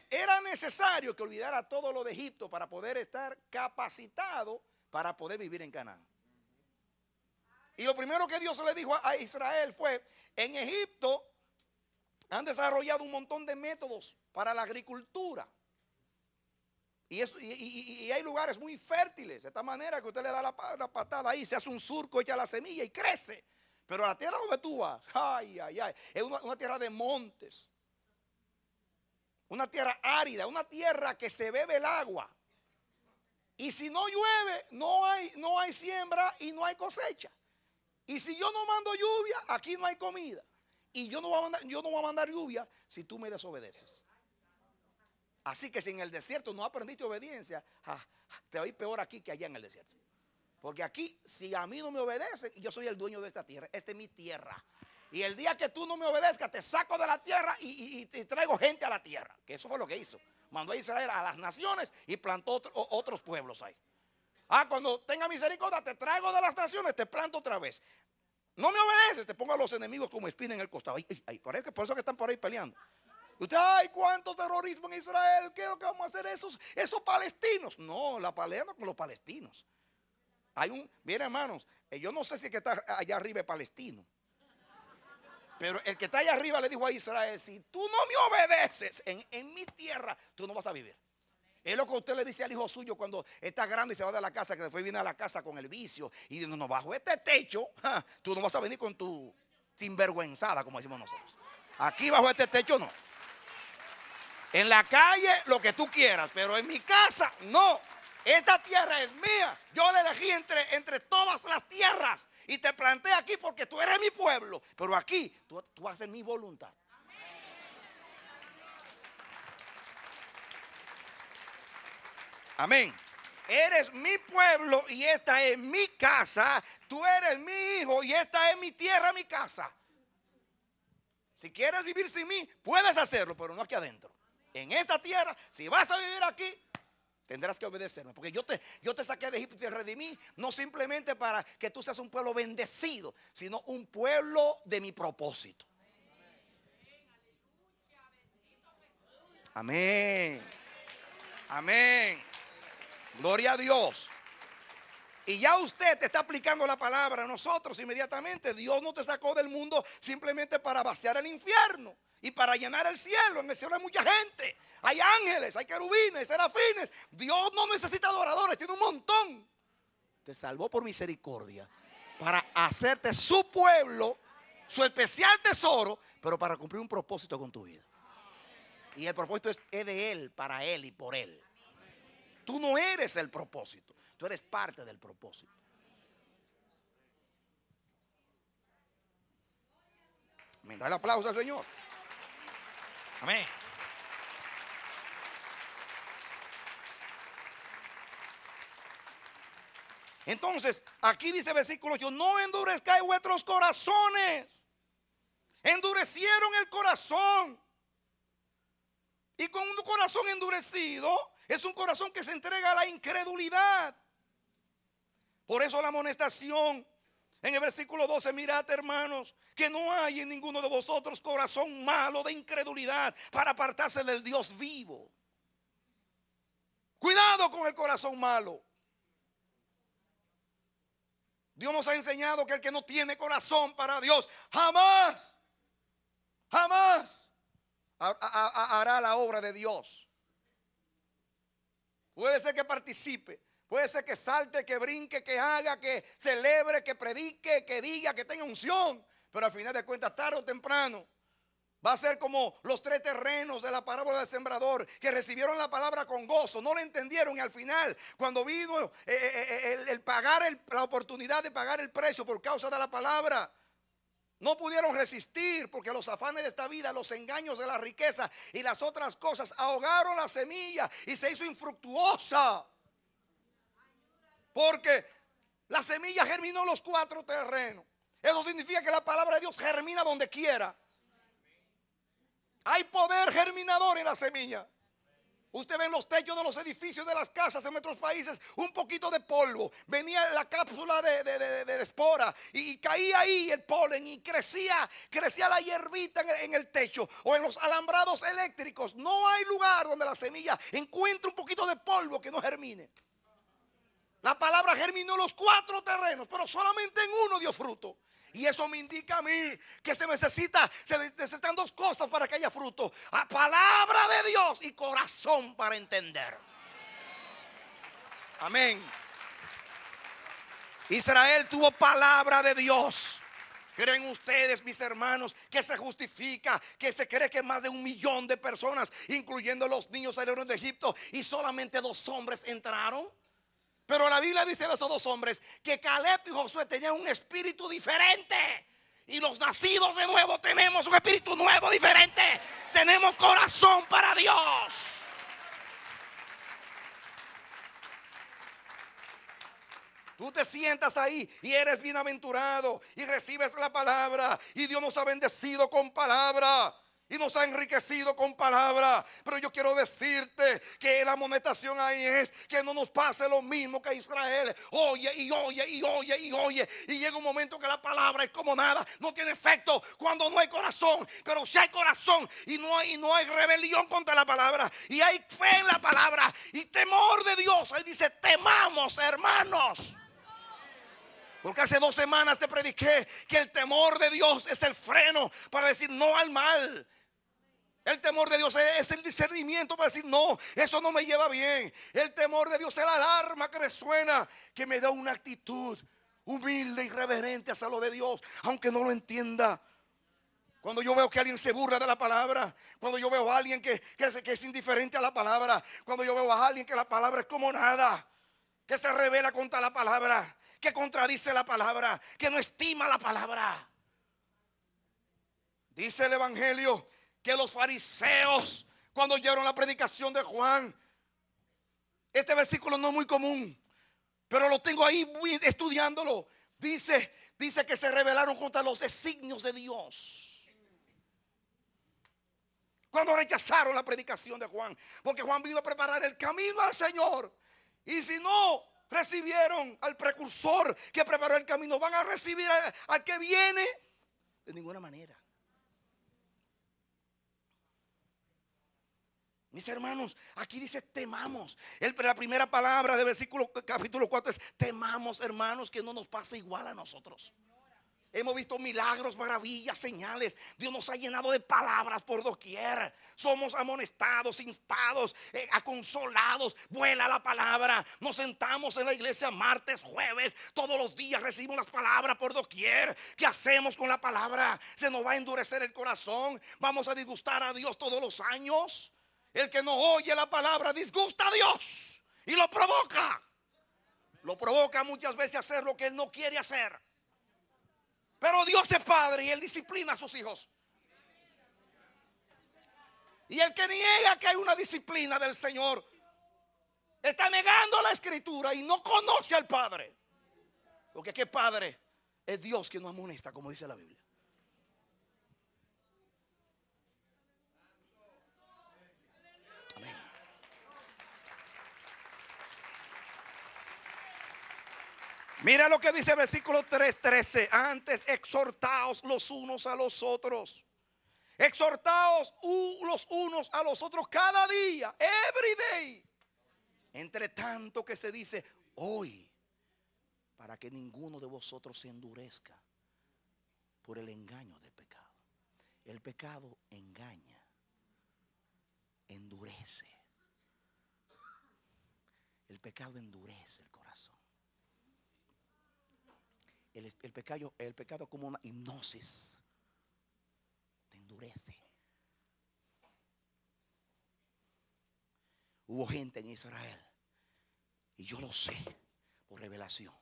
era necesario que olvidara todo lo de Egipto para poder estar capacitado para poder vivir en Canaán. Y lo primero que Dios le dijo a Israel fue: en Egipto han desarrollado un montón de métodos para la agricultura. Y hay lugares muy fértiles, de esta manera que usted le da la patada ahí, se hace un surco, echa la semilla y crece. Pero la tierra donde tú vas, es una tierra de montes, una tierra árida, una tierra que se bebe el agua. Y si no llueve, no hay siembra y no hay cosecha. Y si yo no mando lluvia, aquí no hay comida. Y yo no voy a mandar lluvia si tú me desobedeces. Así que si en el desierto no aprendiste obediencia, te va a ir peor aquí que allá en el desierto. Porque aquí, si a mí no me obedecen, yo soy el dueño de esta tierra. Esta es mi tierra. Y el día que tú no me obedezcas, te saco de la tierra y traigo gente a la tierra. Que eso fue lo que hizo. Mandó a Israel a las naciones y plantó otros pueblos ahí. Cuando tenga misericordia, te traigo de las naciones, te planto otra vez. No me obedeces, te pongo a los enemigos como espina en el costado. Parece que por eso que están por ahí peleando. Usted, cuánto terrorismo en Israel. ¿Qué es lo que vamos a hacer esos palestinos? No, la pelea no con los palestinos. Miren, hermanos, yo no sé si el que está allá arriba es palestino. Pero el que está allá arriba le dijo a Israel: si tú no me obedeces en mi tierra, tú no vas a vivir. Es lo que usted le dice al hijo suyo cuando está grande y se va de la casa, que después viene a la casa con el vicio y dice: no, bajo este techo, tú no vas a venir con tu sinvergüenzada, como decimos nosotros. Aquí bajo este techo no. En la calle lo que tú quieras, pero en mi casa no. Esta tierra es mía. Yo la elegí entre todas las tierras y te planté aquí porque tú eres mi pueblo. Pero aquí tú vas a hacer mi voluntad. Amén. Eres mi pueblo y esta es mi casa. Tú eres mi hijo y esta es mi tierra, mi casa. Si quieres vivir sin mí, puedes hacerlo, pero no aquí adentro. En esta tierra, si vas a vivir aquí, tendrás que obedecerme. Porque yo te saqué de Egipto y te redimí, no simplemente para que tú seas un pueblo bendecido, sino un pueblo de mi propósito. Amén. Amén. Gloria a Dios. Y ya usted te está aplicando la palabra a nosotros inmediatamente. Dios no te sacó del mundo simplemente para vaciar el infierno y para llenar el cielo. En el cielo hay mucha gente. Hay ángeles, hay querubines, serafines. Dios no necesita adoradores, tiene un montón. Te salvó por misericordia para hacerte su pueblo, su especial tesoro, pero para cumplir un propósito con tu vida. Y el propósito es de Él, para Él y por Él. Tú no eres el propósito, tú eres parte del propósito. Me da el aplauso al Señor. Amén. Entonces, aquí dice versículo 8: no endurezcáis vuestros corazones. Endurecieron el corazón. Y con un corazón endurecido es un corazón que se entrega a la incredulidad. Por eso la amonestación en el versículo 12: mirad, hermanos, que no hay en ninguno de vosotros corazón malo de incredulidad para apartarse del Dios vivo. Cuidado con el corazón malo. Dios nos ha enseñado que el que no tiene corazón para Dios jamás hará la obra de Dios. Puede ser que participe, puede ser que salte, que brinque, que haga, que celebre, que predique, que diga, que tenga unción, pero al final de cuentas, tarde o temprano, va a ser como los 3 terrenos de la parábola del sembrador, que recibieron la palabra con gozo, no la entendieron, y al final, cuando vino el pagar la oportunidad de pagar el precio por causa de la palabra, no pudieron resistir, porque los afanes de esta vida, los engaños de la riqueza y las otras cosas ahogaron la semilla y se hizo infructuosa. Porque la semilla germinó en los 4 terrenos. Eso significa que la palabra de Dios germina donde quiera. Hay poder germinador en la semilla. Usted ve en los techos de los edificios de las casas en nuestros países un poquito de polvo. Venía la cápsula de espora y caía ahí el polen y crecía la hierbita en el techo o en los alambrados eléctricos. No hay lugar donde la semilla encuentre un poquito de polvo que no germine. La palabra germinó en los 4 terrenos, pero solamente en uno dio fruto. Y eso me indica a mí que se necesitan 2 cosas para que haya fruto: la palabra de Dios y corazón para entender. Amén. Israel tuvo palabra de Dios. ¿Creen ustedes, mis hermanos, que se justifica que se cree que más de 1 millón de personas, incluyendo los niños, salieron de Egipto y solamente 2 hombres entraron? Pero la Biblia dice de esos 2 hombres que Caleb y Josué tenían un espíritu diferente. Y los nacidos de nuevo tenemos un espíritu nuevo, diferente. Tenemos corazón para Dios. Tú te sientas ahí y eres bienaventurado y recibes la palabra, y Dios nos ha bendecido con palabra y nos ha enriquecido con palabra. Pero yo quiero decirte que la amonestación ahí es que no nos pase lo mismo que a Israel. Oye y oye y oye y oye, y llega un momento que la palabra es como nada, no tiene efecto cuando no hay corazón. Pero si hay corazón y no hay rebelión contra la palabra, y hay fe en la palabra y temor de Dios, ahí dice: temamos, hermanos. Porque hace 2 semanas te prediqué que el temor de Dios es el freno para decir no al mal. El temor de Dios es el discernimiento para decir no, eso no me lleva bien. El temor de Dios es la alarma que me suena, que me da una actitud humilde y reverente hacia lo de Dios, aunque no lo entienda. Cuando yo veo que alguien se burla de la palabra, cuando yo veo a alguien que es indiferente a la palabra, cuando yo veo a alguien que la palabra es como nada, que se revela contra la palabra, que contradice la palabra, que no estima la palabra. Dice el evangelio que los fariseos, cuando oyeron la predicación de Juan, este versículo no es muy común, pero lo tengo ahí estudiándolo. Dice que se rebelaron contra los designios de Dios cuando rechazaron la predicación de Juan, porque Juan vino a preparar el camino al Señor. Y si no recibieron al precursor que preparó el camino, ¿van a recibir al que viene? De ninguna manera. Mis hermanos, aquí dice temamos. La primera palabra del capítulo 4 es temamos, hermanos, que no nos pase igual a nosotros. Hemos visto milagros, maravillas, señales. Dios nos ha llenado de palabras por doquier. Somos amonestados, instados, aconsolados. Vuela la palabra. Nos sentamos en la iglesia martes, jueves. Todos los días recibimos las palabras por doquier. ¿Qué hacemos con la palabra? Se nos va a endurecer el corazón. Vamos a disgustar a Dios todos los años. El que no oye la palabra disgusta a Dios y lo provoca. Lo provoca muchas veces a hacer lo que Él no quiere hacer. Pero Dios es Padre y Él disciplina a sus hijos. Y el que niega que hay una disciplina del Señor está negando la Escritura y no conoce al Padre. Porque ¿qué Padre? Es Dios que no amonesta, como dice la Biblia. Amén. Mira lo que dice el versículo 3:13. Antes exhortaos los unos a los otros. Exhortaos los unos a los otros cada día, every day. Entre tanto que se dice hoy, para que ninguno de vosotros se endurezca por el engaño del pecado. El pecado engaña, endurece. El pecado endurece el corazón. El pecado es como una hipnosis. Te endurece. Hubo gente en Israel, y yo lo sé por revelación,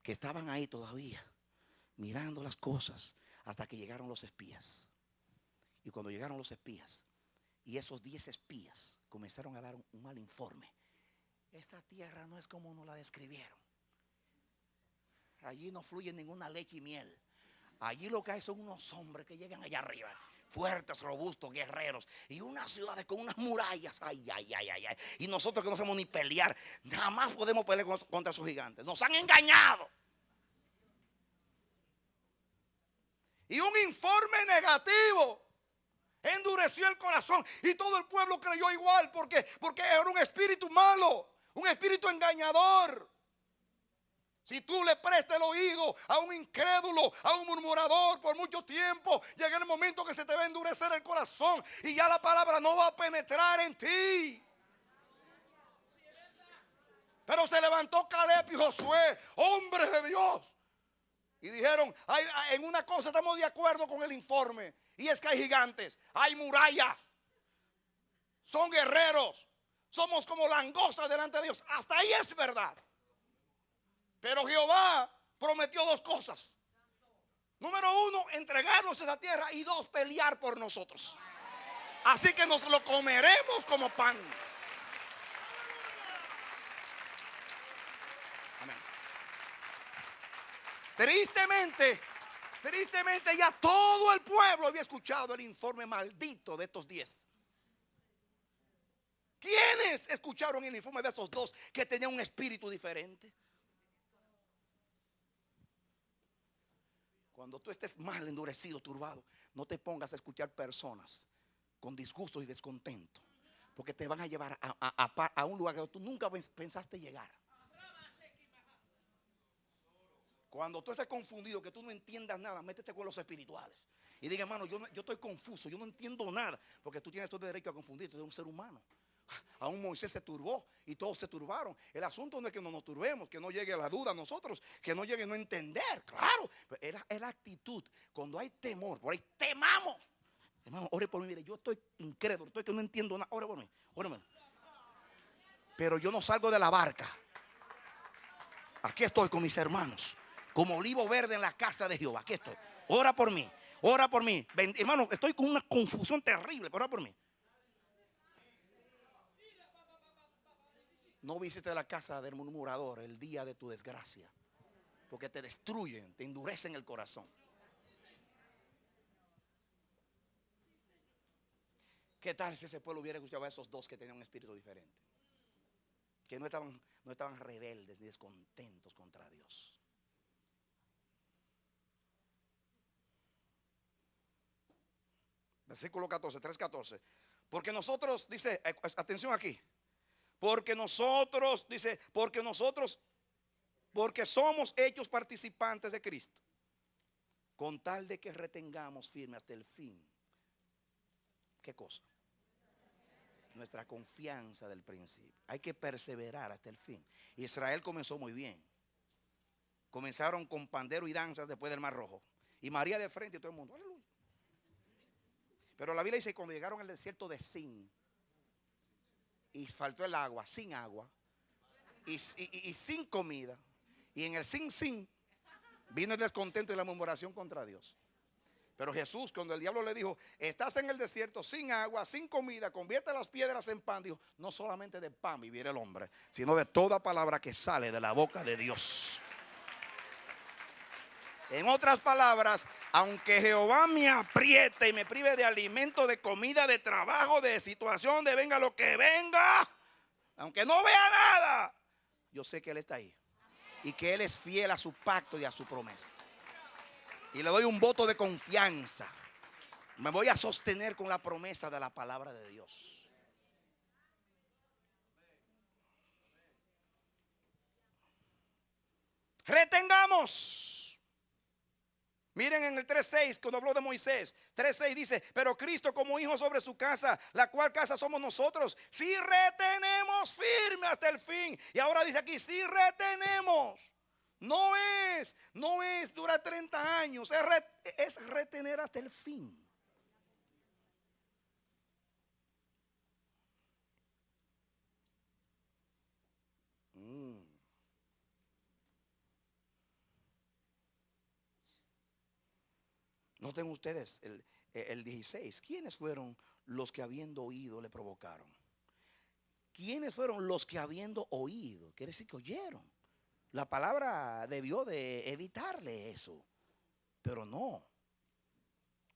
que estaban ahí todavía mirando las cosas hasta que llegaron los espías. Y cuando llegaron los espías, y esos 10 espías comenzaron a dar un mal informe. Esta tierra no es como nos la describieron. Allí no fluye ninguna leche y miel. Allí lo que hay son unos hombres que llegan allá arriba, fuertes, robustos, guerreros, y unas ciudades con unas murallas. Ay. Y nosotros que no sabemos ni pelear, jamás podemos pelear contra esos gigantes. Nos han engañado. Y un informe negativo endureció el corazón, y todo el pueblo creyó igual, porque era un espíritu malo. Un espíritu engañador. Si tú le prestas el oído a un incrédulo, a un murmurador por mucho tiempo, llega el momento que se te va a endurecer el corazón y ya la palabra no va a penetrar en ti. Pero se levantó Caleb y Josué, hombres de Dios, y dijeron, en una cosa estamos de acuerdo con el informe, y es que hay gigantes, hay murallas, son guerreros, somos como langostas delante de Dios. Hasta ahí es verdad. Pero Jehová prometió dos cosas. Número uno, entregarnos esa tierra, y dos, pelear por nosotros. Así que nos lo comeremos como pan. Amén. Tristemente ya todo el pueblo había escuchado el informe maldito de estos 10. ¿Quiénes escucharon el informe de esos dos que tenían un espíritu diferente? Cuando tú estés mal, endurecido, turbado, no te pongas a escuchar personas con disgusto y descontento, porque te van a llevar a un lugar que tú nunca pensaste llegar. Cuando tú estés confundido, que tú no entiendas nada, métete con los espirituales y diga, hermano, yo estoy confuso, yo no entiendo nada, porque tú tienes todo el derecho a confundirte, tú eres un ser humano. Aún Moisés se turbó y todos se turbaron. El asunto no es que no nos turbemos, que no llegue la duda a nosotros, que no llegue a no entender. Claro, es la actitud. Cuando hay temor, por ahí temamos. Hermano, ore por mí. Mire, yo estoy incrédulo, estoy que no entiendo nada. Ore por mí, óreme. Pero yo no salgo de la barca. Aquí estoy con mis hermanos, como olivo verde en la casa de Jehová. Aquí estoy. Ora por mí, ora por mí. Hermano, estoy con una confusión terrible, pero ora por mí. No visites la casa del murmurador el día de tu desgracia, porque te destruyen, te endurecen el corazón. ¿Qué tal si ese pueblo hubiera escuchado a esos dos que tenían un espíritu diferente? Que no estaban rebeldes ni descontentos contra Dios. Versículo 14, 3:14. Porque nosotros, dice, atención aquí. Porque somos hechos participantes de Cristo, con tal de que retengamos firme hasta el fin. ¿Qué cosa? Nuestra confianza del principio. Hay que perseverar hasta el fin. Israel comenzó muy bien. Comenzaron con pandero y danzas después del Mar Rojo. Y María de frente y todo el mundo. Aleluya. Pero la Biblia dice que cuando llegaron al desierto de Sin, y faltó el agua, sin agua, y sin comida, y en el sin vino el descontento y la murmuración contra Dios. Pero Jesús, cuando el diablo le dijo, estás en el desierto sin agua, sin comida, convierte las piedras en pan, dijo, no solamente de pan vivirá el hombre, sino de toda palabra que sale de la boca de Dios. En otras palabras, aunque Jehová me apriete y me prive de alimento, de comida, de trabajo, de situación, de venga lo que venga, aunque no vea nada, yo sé que Él está ahí y que Él es fiel a su pacto y a su promesa. Y le doy un voto de confianza. Me voy a sostener con la promesa de la palabra de Dios. Retengamos. Miren en el 3:6 cuando habló de Moisés, 3:6 dice, pero Cristo como hijo sobre su casa, la cual casa somos nosotros, si retenemos firme hasta el fin. Y ahora dice aquí, si retenemos. No es durar 30 años, es retener hasta el fin. Noten ustedes el 16. ¿Quiénes fueron los que habiendo oído le provocaron? ¿Quiénes fueron los que habiendo oído? Quiere decir que oyeron. La palabra debió de evitarle eso, pero no.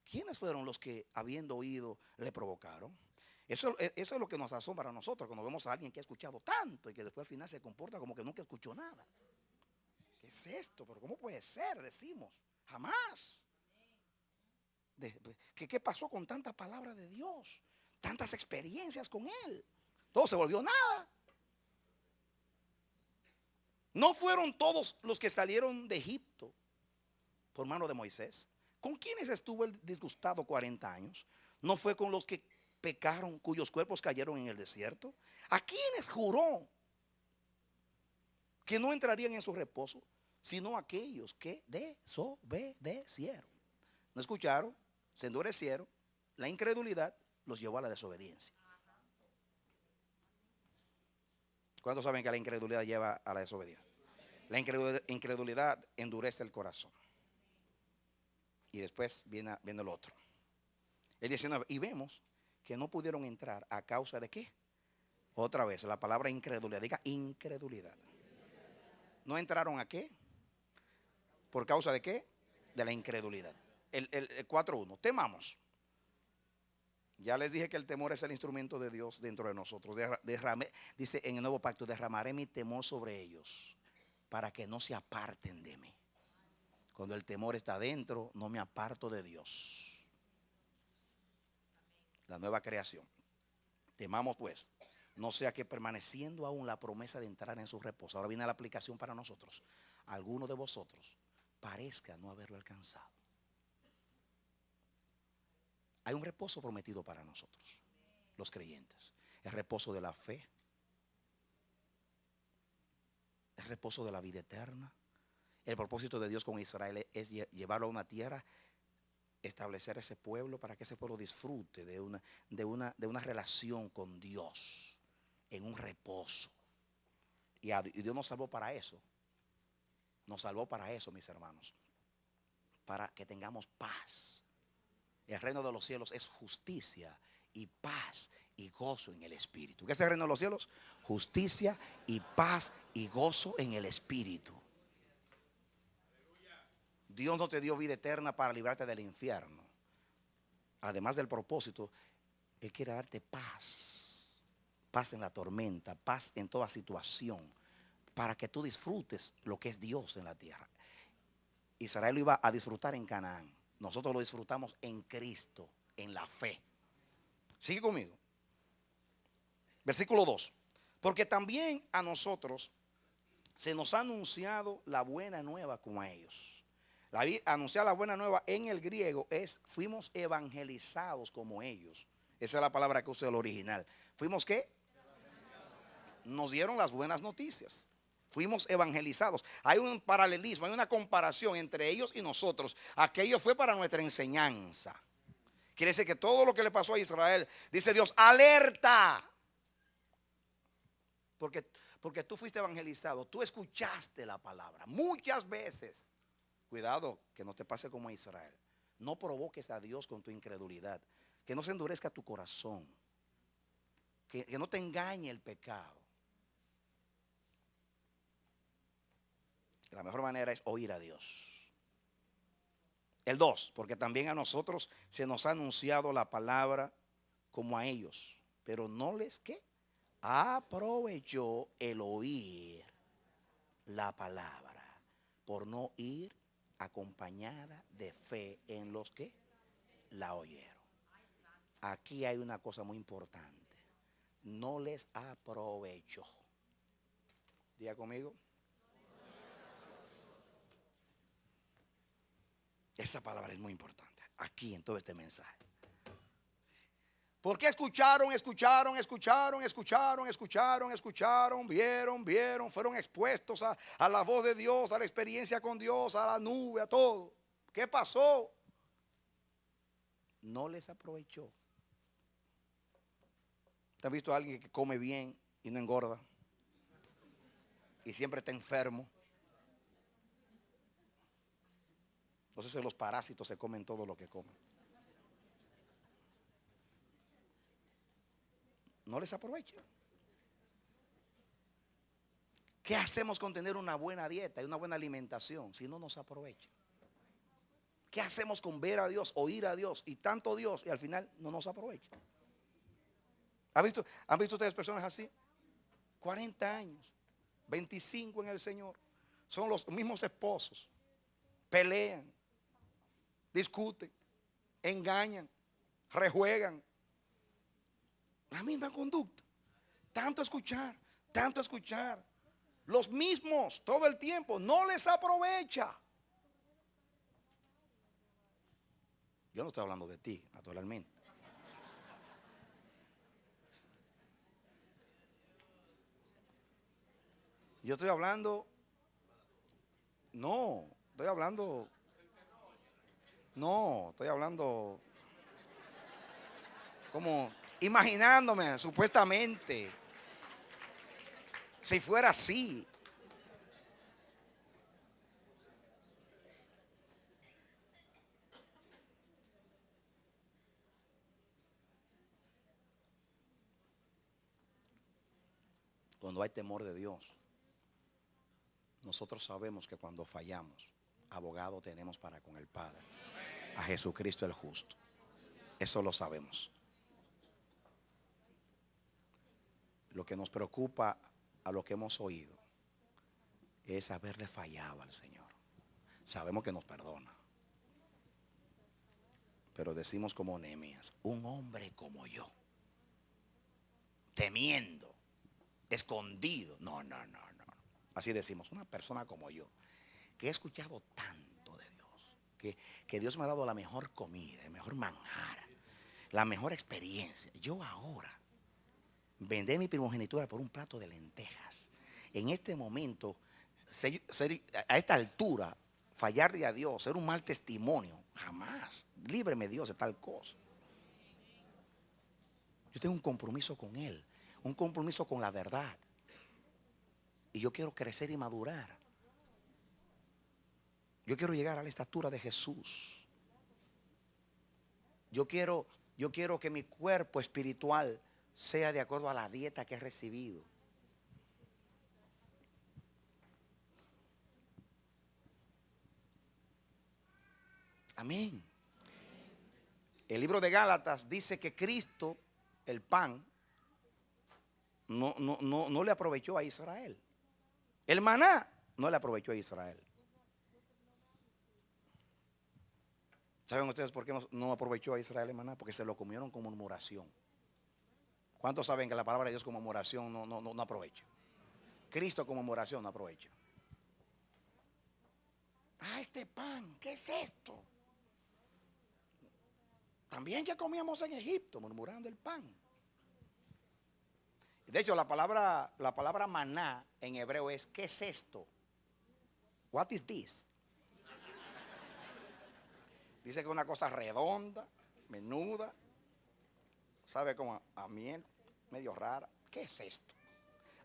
¿Quiénes fueron los que habiendo oído le provocaron? Eso es lo que nos asombra a nosotros cuando vemos a alguien que ha escuchado tanto y que después al final se comporta como que nunca escuchó nada. ¿Qué es esto? ¿Pero cómo puede ser? Decimos, jamás. ¿Qué pasó con tanta palabra de Dios? Tantas experiencias con Él. Todo se volvió nada. ¿No fueron todos los que salieron de Egipto por mano de Moisés? ¿Con quiénes estuvo el disgustado 40 años? ¿No fue con los que pecaron, cuyos cuerpos cayeron en el desierto? ¿A quiénes juró que no entrarían en su reposo, sino aquellos que desobedecieron? ¿No escucharon? Se endurecieron. La incredulidad los llevó a la desobediencia. ¿Cuántos saben que la incredulidad lleva a la desobediencia? La incredulidad endurece el corazón. Y después viene el otro. El 19. Y vemos que no pudieron entrar a causa de ¿qué? Otra vez, la palabra incredulidad. Diga incredulidad. ¿No entraron a qué? ¿Por causa de qué? De la incredulidad. El 4.1. Temamos. Ya les dije que el temor es el instrumento de Dios dentro de nosotros. Dice en el nuevo pacto: derramaré mi temor sobre ellos para que no se aparten de mí. Cuando el temor está dentro, no me aparto de Dios. La nueva creación. Temamos pues, no sea que permaneciendo aún la promesa de entrar en su reposo. Ahora viene la aplicación para nosotros. Alguno de vosotros parezca no haberlo alcanzado. Hay un reposo prometido para nosotros, los creyentes. El reposo de la fe. El reposo de la vida eterna. El propósito de Dios con Israel es llevarlo a una tierra, establecer ese pueblo para que ese pueblo disfrute de una relación con Dios en un reposo. Y Dios nos salvó para eso. Nos salvó para eso, mis hermanos. Para que tengamos paz. El reino de los cielos es justicia y paz y gozo en el Espíritu. ¿Qué es el reino de los cielos? Justicia y paz y gozo en el Espíritu. Dios no te dio vida eterna para librarte del infierno. Además del propósito, Él quiere darte paz. Paz en la tormenta, paz en toda situación, para que tú disfrutes lo que es Dios en la tierra. Israel lo iba a disfrutar en Canaán. Nosotros lo disfrutamos en Cristo, en la fe. Sigue conmigo. Versículo 2. Porque también a nosotros se nos ha anunciado la buena nueva como a ellos. Anunciar la buena nueva en el griego es: fuimos evangelizados como ellos. Esa es la palabra que usa el original. ¿Fuimos qué? Nos dieron las buenas noticias. Fuimos evangelizados. Hay un paralelismo, hay una comparación entre ellos y nosotros. Aquello fue para nuestra enseñanza. Quiere decir que todo lo que le pasó a Israel, dice Dios, alerta. Porque tú fuiste evangelizado, tú escuchaste la palabra muchas veces. Cuidado que no te pase como a Israel. No provoques a Dios con tu incredulidad. Que no se endurezca tu corazón. Que no te engañe el pecado. La mejor manera es oír a Dios. El 2, porque también a nosotros se nos ha anunciado la palabra como a ellos, pero no les ¿qué? Aprovechó el oír la palabra, por no ir acompañada de fe en los que la oyeron. Aquí hay una cosa muy importante: no les aprovechó. Diga conmigo. Esa palabra es muy importante aquí en todo este mensaje. Porque escucharon, vieron, fueron expuestos a la voz de Dios, a la experiencia con Dios, a la nube, a todo. ¿Qué pasó? No les aprovechó. ¿Te has visto a alguien que come bien y no engorda? Y siempre está enfermo. Entonces los parásitos se comen todo lo que comen. No les aprovecha. ¿Qué hacemos con tener una buena dieta y una buena alimentación si no nos aprovecha? ¿Qué hacemos con ver a Dios, oír a Dios y tanto Dios y al final no nos aprovecha? ¿Han visto ustedes personas así? 40 años, 25 en el Señor. Son los mismos esposos. Pelean, discuten, engañan, rejuegan. La misma conducta. Tanto escuchar. Los mismos, todo el tiempo, no les aprovecha. Yo no estoy hablando de ti, naturalmente. Yo estoy hablando, no, estoy hablando, no, estoy hablando como imaginándome, supuestamente, si fuera así. Cuando hay temor de Dios, nosotros sabemos que cuando fallamos, abogado tenemos para con el Padre, a Jesucristo el justo. Eso lo sabemos. Lo que nos preocupa a lo que hemos oído es haberle fallado al Señor. Sabemos que nos perdona, pero decimos como Nehemías, un hombre como yo, temiendo, escondido. No. Así decimos, una persona como yo, que he escuchado tanto de Dios, que Dios me ha dado la mejor comida, el mejor manjar, la mejor experiencia. Yo ahora vendé mi primogenitura por un plato de lentejas. En este momento, a esta altura, fallarle a Dios, ser un mal testimonio, jamás. Líbreme Dios de tal cosa. Yo tengo un compromiso con Él, un compromiso con la verdad. Y yo quiero crecer y madurar. Yo quiero llegar a la estatura de Jesús. Yo quiero que mi cuerpo espiritual sea de acuerdo a la dieta que he recibido. Amén. El libro de Gálatas dice que Cristo, el pan, no le aprovechó a Israel. El maná no le aprovechó a Israel. ¿Saben ustedes por qué no aprovechó a Israel el maná? Porque se lo comieron con murmuración. ¿Cuántos saben que la palabra de Dios como murmuración no aprovecha? Cristo como murmuración no aprovecha. Este pan, ¿qué es esto? También ya comíamos en Egipto, murmurando el pan. De hecho, la palabra maná en hebreo es ¿qué es esto? What is this? Dice que es una cosa redonda, menuda, sabe como a miel, medio rara. ¿Qué es esto?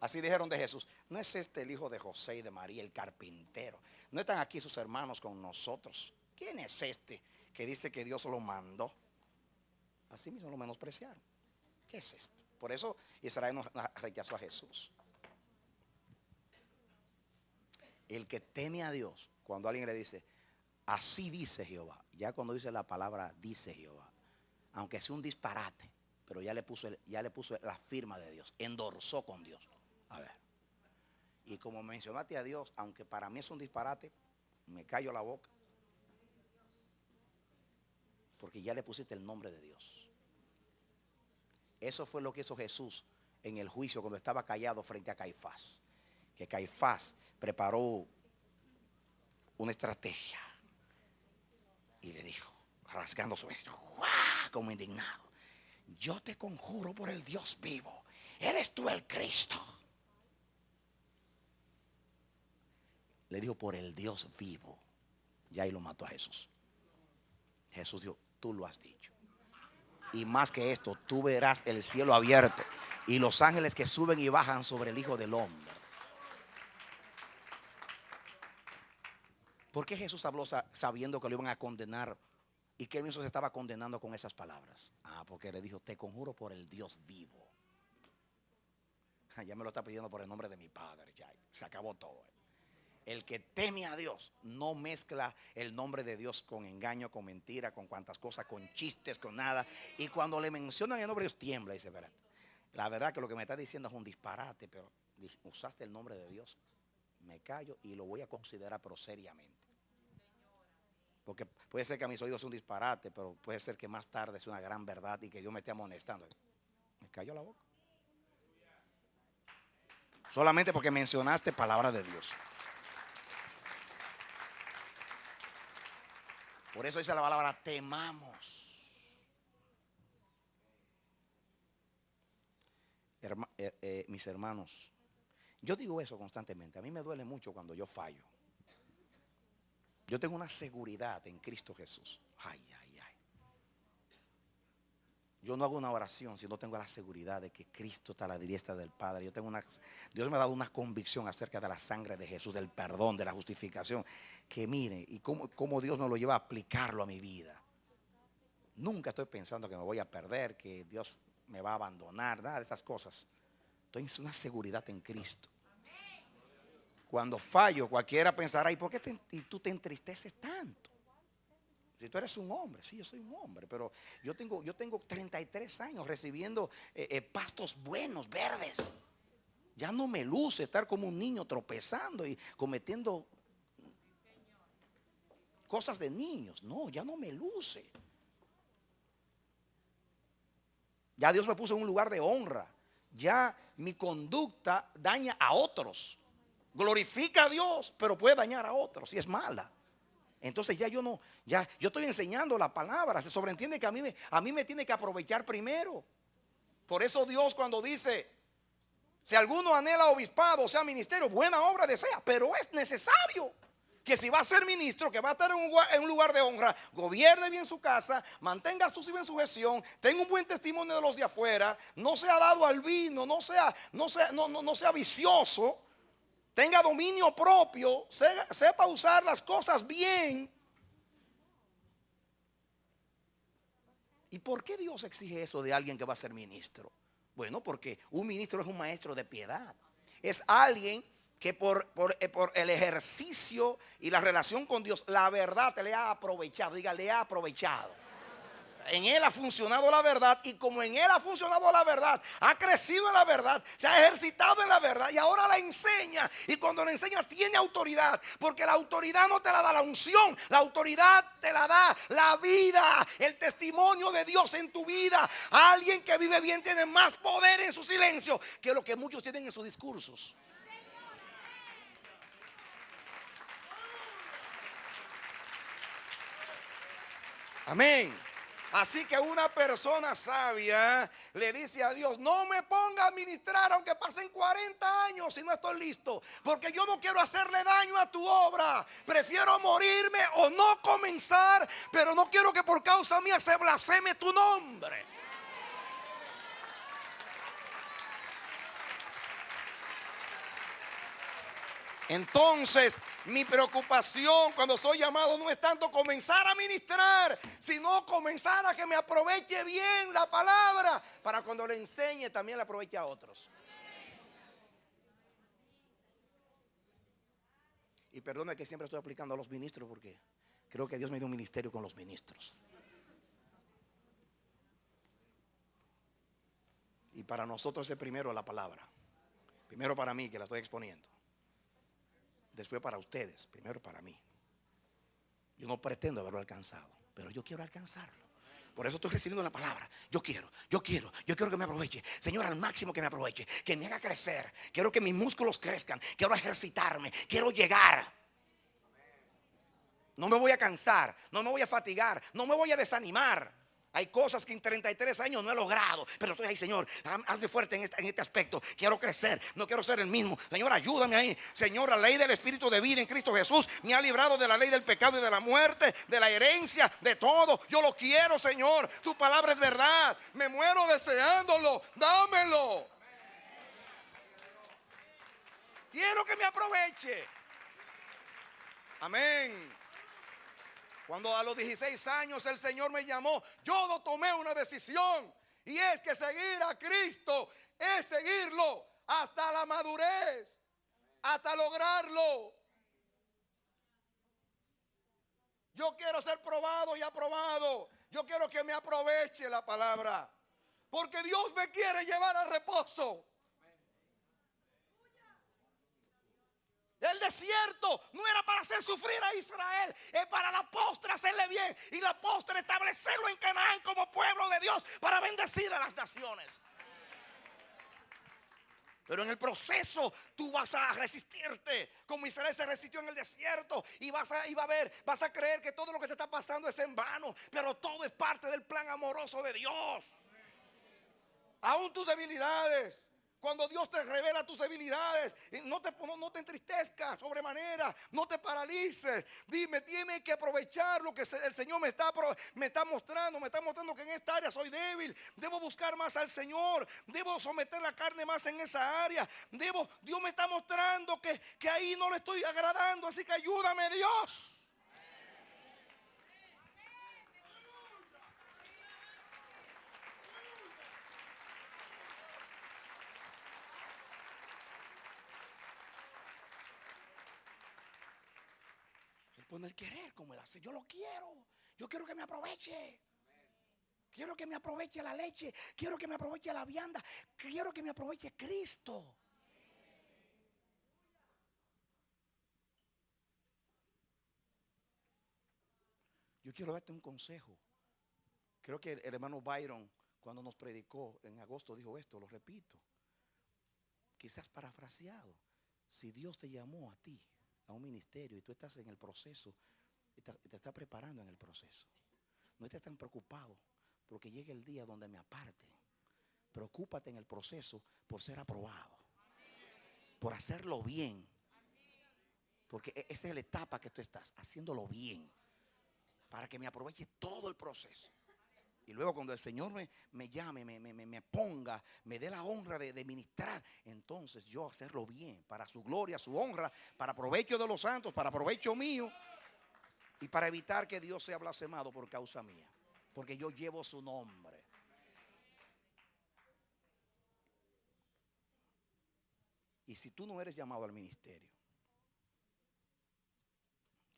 Así dijeron de Jesús. ¿No es este el hijo de José y de María, el carpintero? ¿No están aquí sus hermanos con nosotros? ¿Quién es este que dice que Dios lo mandó? Así mismo lo menospreciaron. ¿Qué es esto? Por eso Israel no rechazó a Jesús. El que teme a Dios, cuando alguien le dice, así dice Jehová, ya cuando dice la palabra dice Jehová, aunque sea un disparate, pero ya le puso la firma de Dios, endorsó con Dios. A ver. Y como mencionaste a Dios, aunque para mí es un disparate, me callo la boca, porque ya le pusiste el nombre de Dios. Eso fue lo que hizo Jesús en el juicio cuando estaba callado frente a Caifás. Que Caifás preparó una estrategia y le dijo, rasgando su vestido, como indignado, yo te conjuro por el Dios vivo, ¿eres tú el Cristo? Le dijo, por el Dios vivo. Y ahí lo mató a Jesús. Jesús dijo, tú lo has dicho. Y más que esto, tú verás el cielo abierto y los ángeles que suben y bajan sobre el Hijo del Hombre. ¿Por qué Jesús habló sabiendo que lo iban a condenar y que él mismo se estaba condenando con esas palabras? Porque le dijo, te conjuro por el Dios vivo. Ya me lo está pidiendo por el nombre de mi Padre. Ya se acabó todo. El que teme a Dios no mezcla el nombre de Dios con engaño, con mentira, con cuantas cosas, con chistes, con nada. Y cuando le mencionan el nombre de Dios tiembla y dice, espérate, la verdad que lo que me está diciendo es un disparate, pero usaste el nombre de Dios. Me callo y lo voy a considerar, pero seriamente. Porque puede ser que a mis oídos sea un disparate, pero puede ser que más tarde sea una gran verdad y que Dios me esté amonestando. Me callo la boca. Solamente porque mencionaste palabra de Dios. Por eso dice la palabra temamos. Mis hermanos, yo digo eso constantemente. A mí me duele mucho cuando yo fallo. Yo tengo una seguridad en Cristo Jesús. Ay, ay, ay. Yo no hago una oración si no tengo la seguridad de que Cristo está a la diestra del Padre. Dios me ha dado una convicción acerca de la sangre de Jesús, del perdón, de la justificación. Que mire, y cómo Dios me lo lleva a aplicarlo a mi vida. Nunca estoy pensando que me voy a perder, que Dios me va a abandonar, nada de esas cosas. Estoy en una seguridad en Cristo. Cuando fallo, cualquiera pensará, ¿y por qué tú te entristeces tanto? Si tú eres un hombre, sí, yo soy un hombre, pero yo tengo 33 años recibiendo pastos buenos, verdes. Ya no me luce estar como un niño tropezando y cometiendo cosas de niños. No, ya no me luce. Ya Dios me puso en un lugar de honra. Ya mi conducta daña a otros. Glorifica a Dios, pero puede dañar a otros y es mala. Entonces yo estoy enseñando la palabra. Se sobreentiende que a mí me tiene que aprovechar primero. Por eso Dios cuando dice, si alguno anhela obispado, o sea ministerio, buena obra desea, pero es necesario que si va a ser ministro, que va a estar en un lugar de honra, gobierne bien su casa, mantenga a sus hijos en sujeción, tenga un buen testimonio de los de afuera, no sea dado al vino, no sea vicioso, tenga dominio propio, sepa usar las cosas bien. ¿Y por qué Dios exige eso de alguien que va a ser ministro? Bueno, porque un ministro es un maestro de piedad. Es alguien que por el ejercicio y la relación con Dios, la verdad te le ha aprovechado. Diga, le ha aprovechado. En él ha funcionado la verdad, y como en él ha funcionado la verdad, ha crecido en la verdad, se ha ejercitado en la verdad y ahora la enseña. Y cuando la enseña tiene autoridad, porque la autoridad no te la da la unción, la autoridad te la da la vida, el testimonio de Dios en tu vida. Alguien que vive bien tiene más poder en su silencio que lo que muchos tienen en sus discursos. Amén. Así que una persona sabia le dice a Dios, no me ponga a ministrar aunque pasen 40 años si no estoy listo, porque yo no quiero hacerle daño a tu obra. Prefiero morirme o no comenzar, pero no quiero que por causa mía se blasfeme tu nombre. Entonces, mi preocupación cuando soy llamado no es tanto comenzar a ministrar, sino comenzar a que me aproveche bien la palabra, para cuando le enseñe también la aproveche a otros. Y perdona que siempre estoy aplicando a los ministros, porque creo que Dios me dio un ministerio con los ministros. Y para nosotros es primero la palabra. Primero para mí, que la estoy exponiendo. Después para ustedes, primero para mí. Yo no pretendo haberlo alcanzado, pero yo quiero alcanzarlo. Por eso estoy recibiendo la palabra. Yo quiero que me aproveche, Señor, al máximo que me aproveche, que me haga crecer. Quiero que mis músculos crezcan, quiero ejercitarme, quiero llegar. No me voy a cansar, no me voy a fatigar, no me voy a desanimar. Hay cosas que en 33 años no he logrado, pero estoy ahí, Señor, hazme fuerte en este aspecto. Quiero crecer, no quiero ser el mismo. Señor, ayúdame ahí. Señor, la ley del Espíritu de vida en Cristo Jesús me ha librado de la ley del pecado y de la muerte, de la herencia, de todo. Yo lo quiero, Señor. Tu palabra es verdad. Me muero deseándolo. Dámelo. Quiero que me aproveche. Amén. Cuando a los 16 años el Señor me llamó, yo tomé una decisión, y es que seguir a Cristo es seguirlo hasta la madurez, hasta lograrlo. Yo quiero ser probado y aprobado. Yo quiero que me aproveche la palabra, porque Dios me quiere llevar al reposo. El desierto no era para hacer sufrir a Israel, es para la postre hacerle bien, y la postre establecerlo en Canaán como pueblo de Dios para bendecir a las naciones. Pero en el proceso tú vas a resistirte, como Israel se resistió en el desierto, y vas a creer que todo lo que te está pasando es en vano, pero todo es parte del plan amoroso de Dios. Aún tus debilidades, cuando Dios te revela tus debilidades, no te entristezcas sobremanera, no te paralices. Dime, tiene que aprovechar lo que el Señor me está mostrando. Me está mostrando que en esta área soy débil. Debo buscar más al Señor. Debo someter la carne más en esa área. Dios me está mostrando que ahí no le estoy agradando. Así que ayúdame, Dios. Pone el querer como él hace. Yo lo quiero. Yo quiero que me aproveche. Quiero que me aproveche la leche. Quiero que me aproveche la vianda. Quiero que me aproveche Cristo. Yo quiero darte un consejo. Creo que el hermano Byron, cuando nos predicó en agosto, dijo esto, lo repito. Quizás parafraseado. Si Dios te llamó a ti a un ministerio y tú estás en el proceso, te estás preparando en el proceso, no estés tan preocupado porque llegue el día donde me aparte. Preocúpate en el proceso por ser aprobado, por hacerlo bien, porque esa es la etapa que tú estás haciéndolo bien, para que me aproveche todo el proceso. Y luego cuando el Señor me llame, me ponga, me dé la honra de ministrar, entonces yo hacerlo bien, para su gloria, su honra, para provecho de los santos, para provecho mío, y para evitar que Dios sea blasfemado por causa mía, porque yo llevo su nombre. Y si tú no eres llamado al ministerio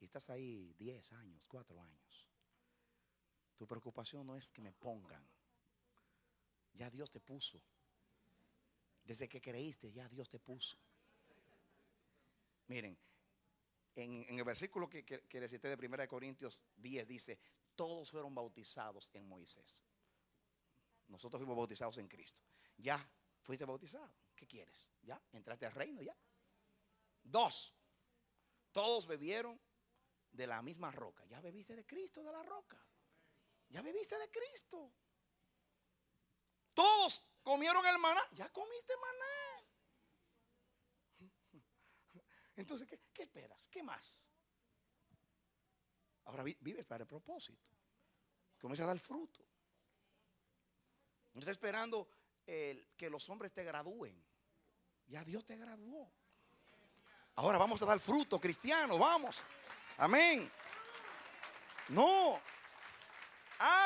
y estás ahí 10 años, 4 años, tu preocupación no es que me pongan. Ya Dios te puso. Desde que creíste, ya Dios te puso. Miren, en el versículo que les cité de 1 Corintios 10 dice: todos fueron bautizados en Moisés. Nosotros fuimos bautizados en Cristo. Ya fuiste bautizado. ¿Qué quieres? Ya entraste al reino, ya. 2, todos bebieron de la misma roca. Ya bebiste de Cristo, de la roca. Ya bebiste de Cristo. Todos comieron el maná. Ya comiste maná. Entonces, ¿qué esperas? ¿Qué más? Ahora vives para el propósito. Comienza a dar fruto. No estás esperando que los hombres te gradúen. Ya Dios te graduó. Ahora vamos a dar fruto, cristiano. Vamos. Amén. No.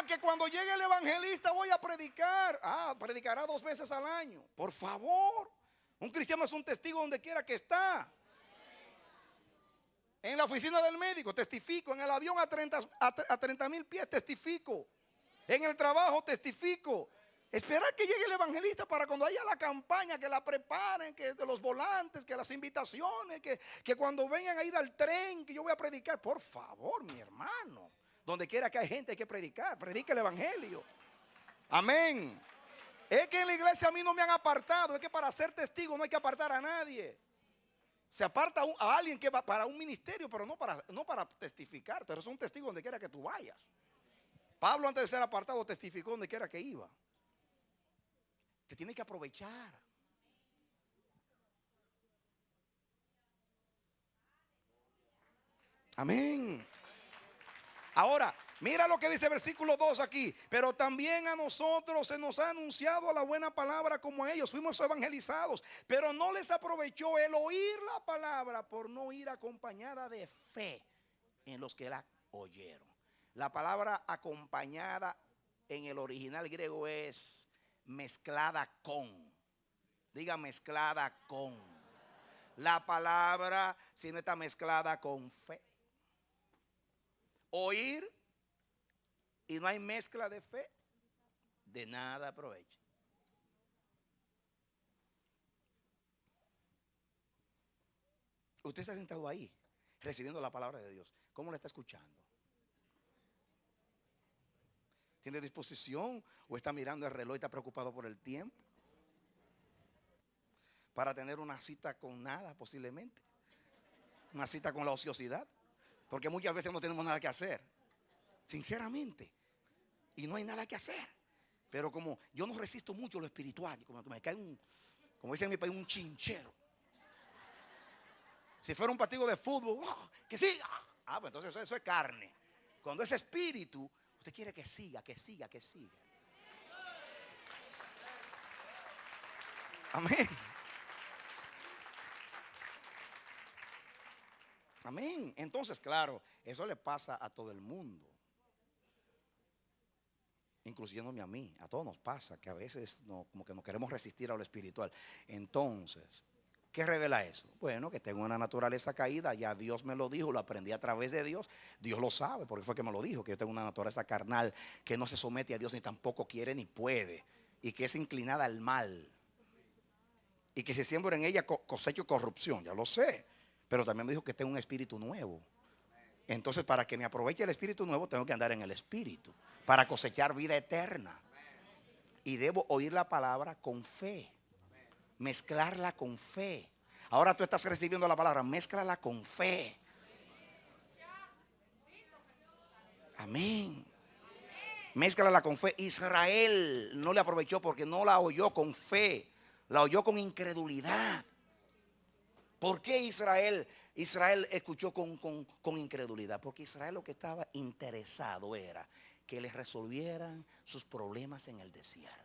Que cuando llegue el evangelista voy a predicar. Predicará 2 veces al año. Por favor. Un cristiano es un testigo donde quiera que está. En la oficina del médico testifico. En el avión a 30,000 pies testifico. En el trabajo testifico. Esperar que llegue el evangelista para cuando haya la campaña, que la preparen, que de los volantes, que las invitaciones, que cuando vengan a ir al tren, que yo voy a predicar. Por favor, mi hermano. Donde quiera que hay gente hay que predicar. Predica el evangelio. Amén. Es que en la iglesia a mí no me han apartado. Es que para ser testigo no hay que apartar a nadie. Se aparta a alguien que va para un ministerio, pero no para testificar. Pero es un testigo donde quiera que tú vayas. Pablo, antes de ser apartado, testificó donde quiera que iba. Te tiene que aprovechar. Amén. Ahora, mira lo que dice el versículo 2 aquí. Pero también a nosotros se nos ha anunciado la buena palabra como a ellos. Fuimos evangelizados. Pero no les aprovechó el oír la palabra por no ir acompañada de fe en los que la oyeron. La palabra acompañada en el original griego es mezclada con. Diga mezclada con. La palabra si no está mezclada con fe. Oír y no hay mezcla de fe, de nada aprovecha. Usted está sentado ahí recibiendo la palabra de Dios. ¿Cómo la está escuchando? ¿Tiene disposición o está mirando el reloj y está preocupado por el tiempo? para tener una cita con nada posiblemente. Una cita con la ociosidad. Porque muchas veces no tenemos nada que hacer. Sinceramente. Y no hay nada que hacer. Pero como yo no resisto mucho lo espiritual, como que me cae como dicen en mi país, un chinchero. Si fuera un partido de fútbol, ¡oh, que siga! Ah, pues entonces eso es carne. Cuando es espíritu, usted quiere que siga, que siga, que siga. Amén. Amén. Entonces, claro, eso le pasa a todo el mundo, incluyéndome a mí. A todos nos pasa que a veces como que no queremos resistir a lo espiritual. Entonces, ¿qué revela eso? Bueno, que tengo una naturaleza caída. Ya Dios me lo dijo, lo aprendí a través de Dios. Dios lo sabe, porque fue que me lo dijo, que yo tengo una naturaleza carnal que no se somete a Dios, ni tampoco quiere ni puede, y que es inclinada al mal, y que si siembra en ella cosecho corrupción. Ya lo sé. Pero también me dijo que tengo un espíritu nuevo. Entonces, para que me aproveche el espíritu nuevo, tengo que andar en el espíritu para cosechar vida eterna. Y debo oír la palabra con fe, mezclarla con fe. Ahora tú estás recibiendo la palabra, mézclala con fe. Amén. Mézclala con fe. Israel no le aprovechó porque no la oyó con fe, la oyó con incredulidad. ¿Por qué Israel escuchó con incredulidad? Porque Israel lo que estaba interesado era que les resolvieran sus problemas en el desierto.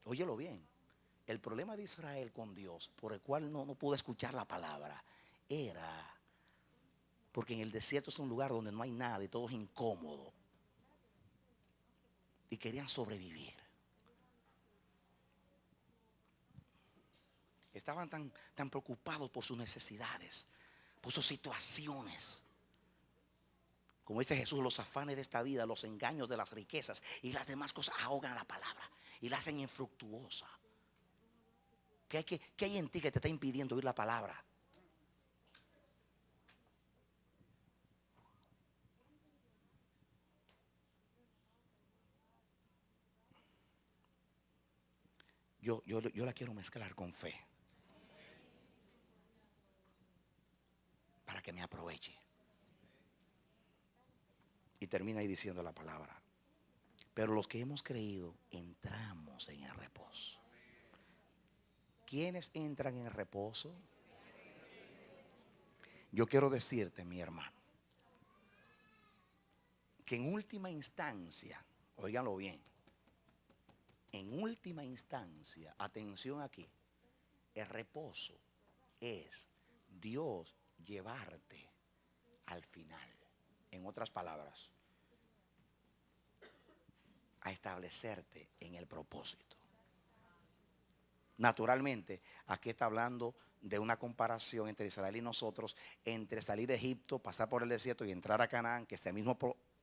Óyelo bien. El problema de Israel con Dios, por el cual no pudo escuchar la palabra, era porque en el desierto es un lugar donde no hay nada y todo es incómodo. Y querían sobrevivir. Estaban tan preocupados por sus necesidades, por sus situaciones. Como dice Jesús, los afanes de esta vida, los engaños de las riquezas y las demás cosas ahogan la palabra y la hacen infructuosa. ¿Qué hay en ti que te está impidiendo oír la palabra? Yo la quiero mezclar con fe, para que me aproveche. Y termina ahí diciendo la palabra: pero los que hemos creído entramos en el reposo. ¿Quiénes entran en el reposo? Yo quiero decirte, mi hermano, que en última instancia, óiganlo bien, en última instancia, atención aquí, el reposo es Dios llevarte al final. En otras palabras, a establecerte en el propósito. Naturalmente, aquí está hablando de una comparación entre Israel y nosotros, entre salir de Egipto, pasar por el desierto y entrar a Canaán, que es el mismo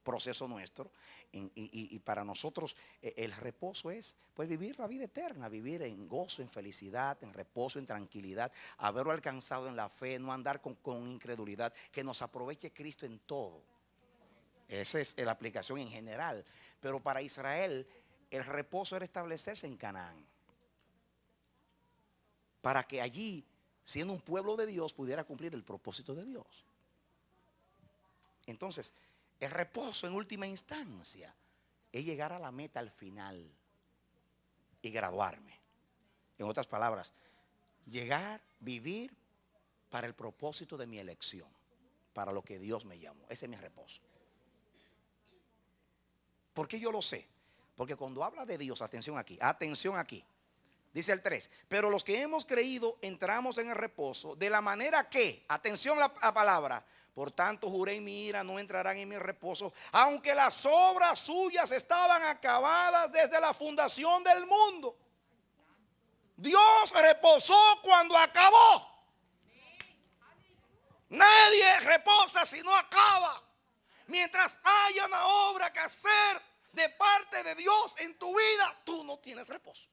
proceso nuestro. Y para nosotros el reposo es pues vivir la vida eterna, vivir en gozo, en felicidad, en reposo, en tranquilidad, haberlo alcanzado en la fe, no andar con incredulidad, que nos aproveche Cristo en todo. Esa es la aplicación en general. Pero para Israel el reposo era establecerse en Canaán, para que allí, siendo un pueblo de Dios, pudiera cumplir el propósito de Dios. Entonces, el reposo en última instancia es llegar a la meta al final y graduarme. En otras palabras, llegar, vivir para el propósito de mi elección, para lo que Dios me llamó. Ese es mi reposo. ¿Por qué yo lo sé? Porque cuando habla de Dios, atención aquí. Dice el 3, pero los que hemos creído entramos en el reposo, de la manera que, atención a la palabra, por tanto juré en mi ira, no entrarán en mi reposo, aunque las obras suyas estaban acabadas desde la fundación del mundo. Dios reposó cuando acabó. Nadie reposa si no acaba. Mientras haya una obra que hacer de parte de Dios en tu vida, tú no tienes reposo.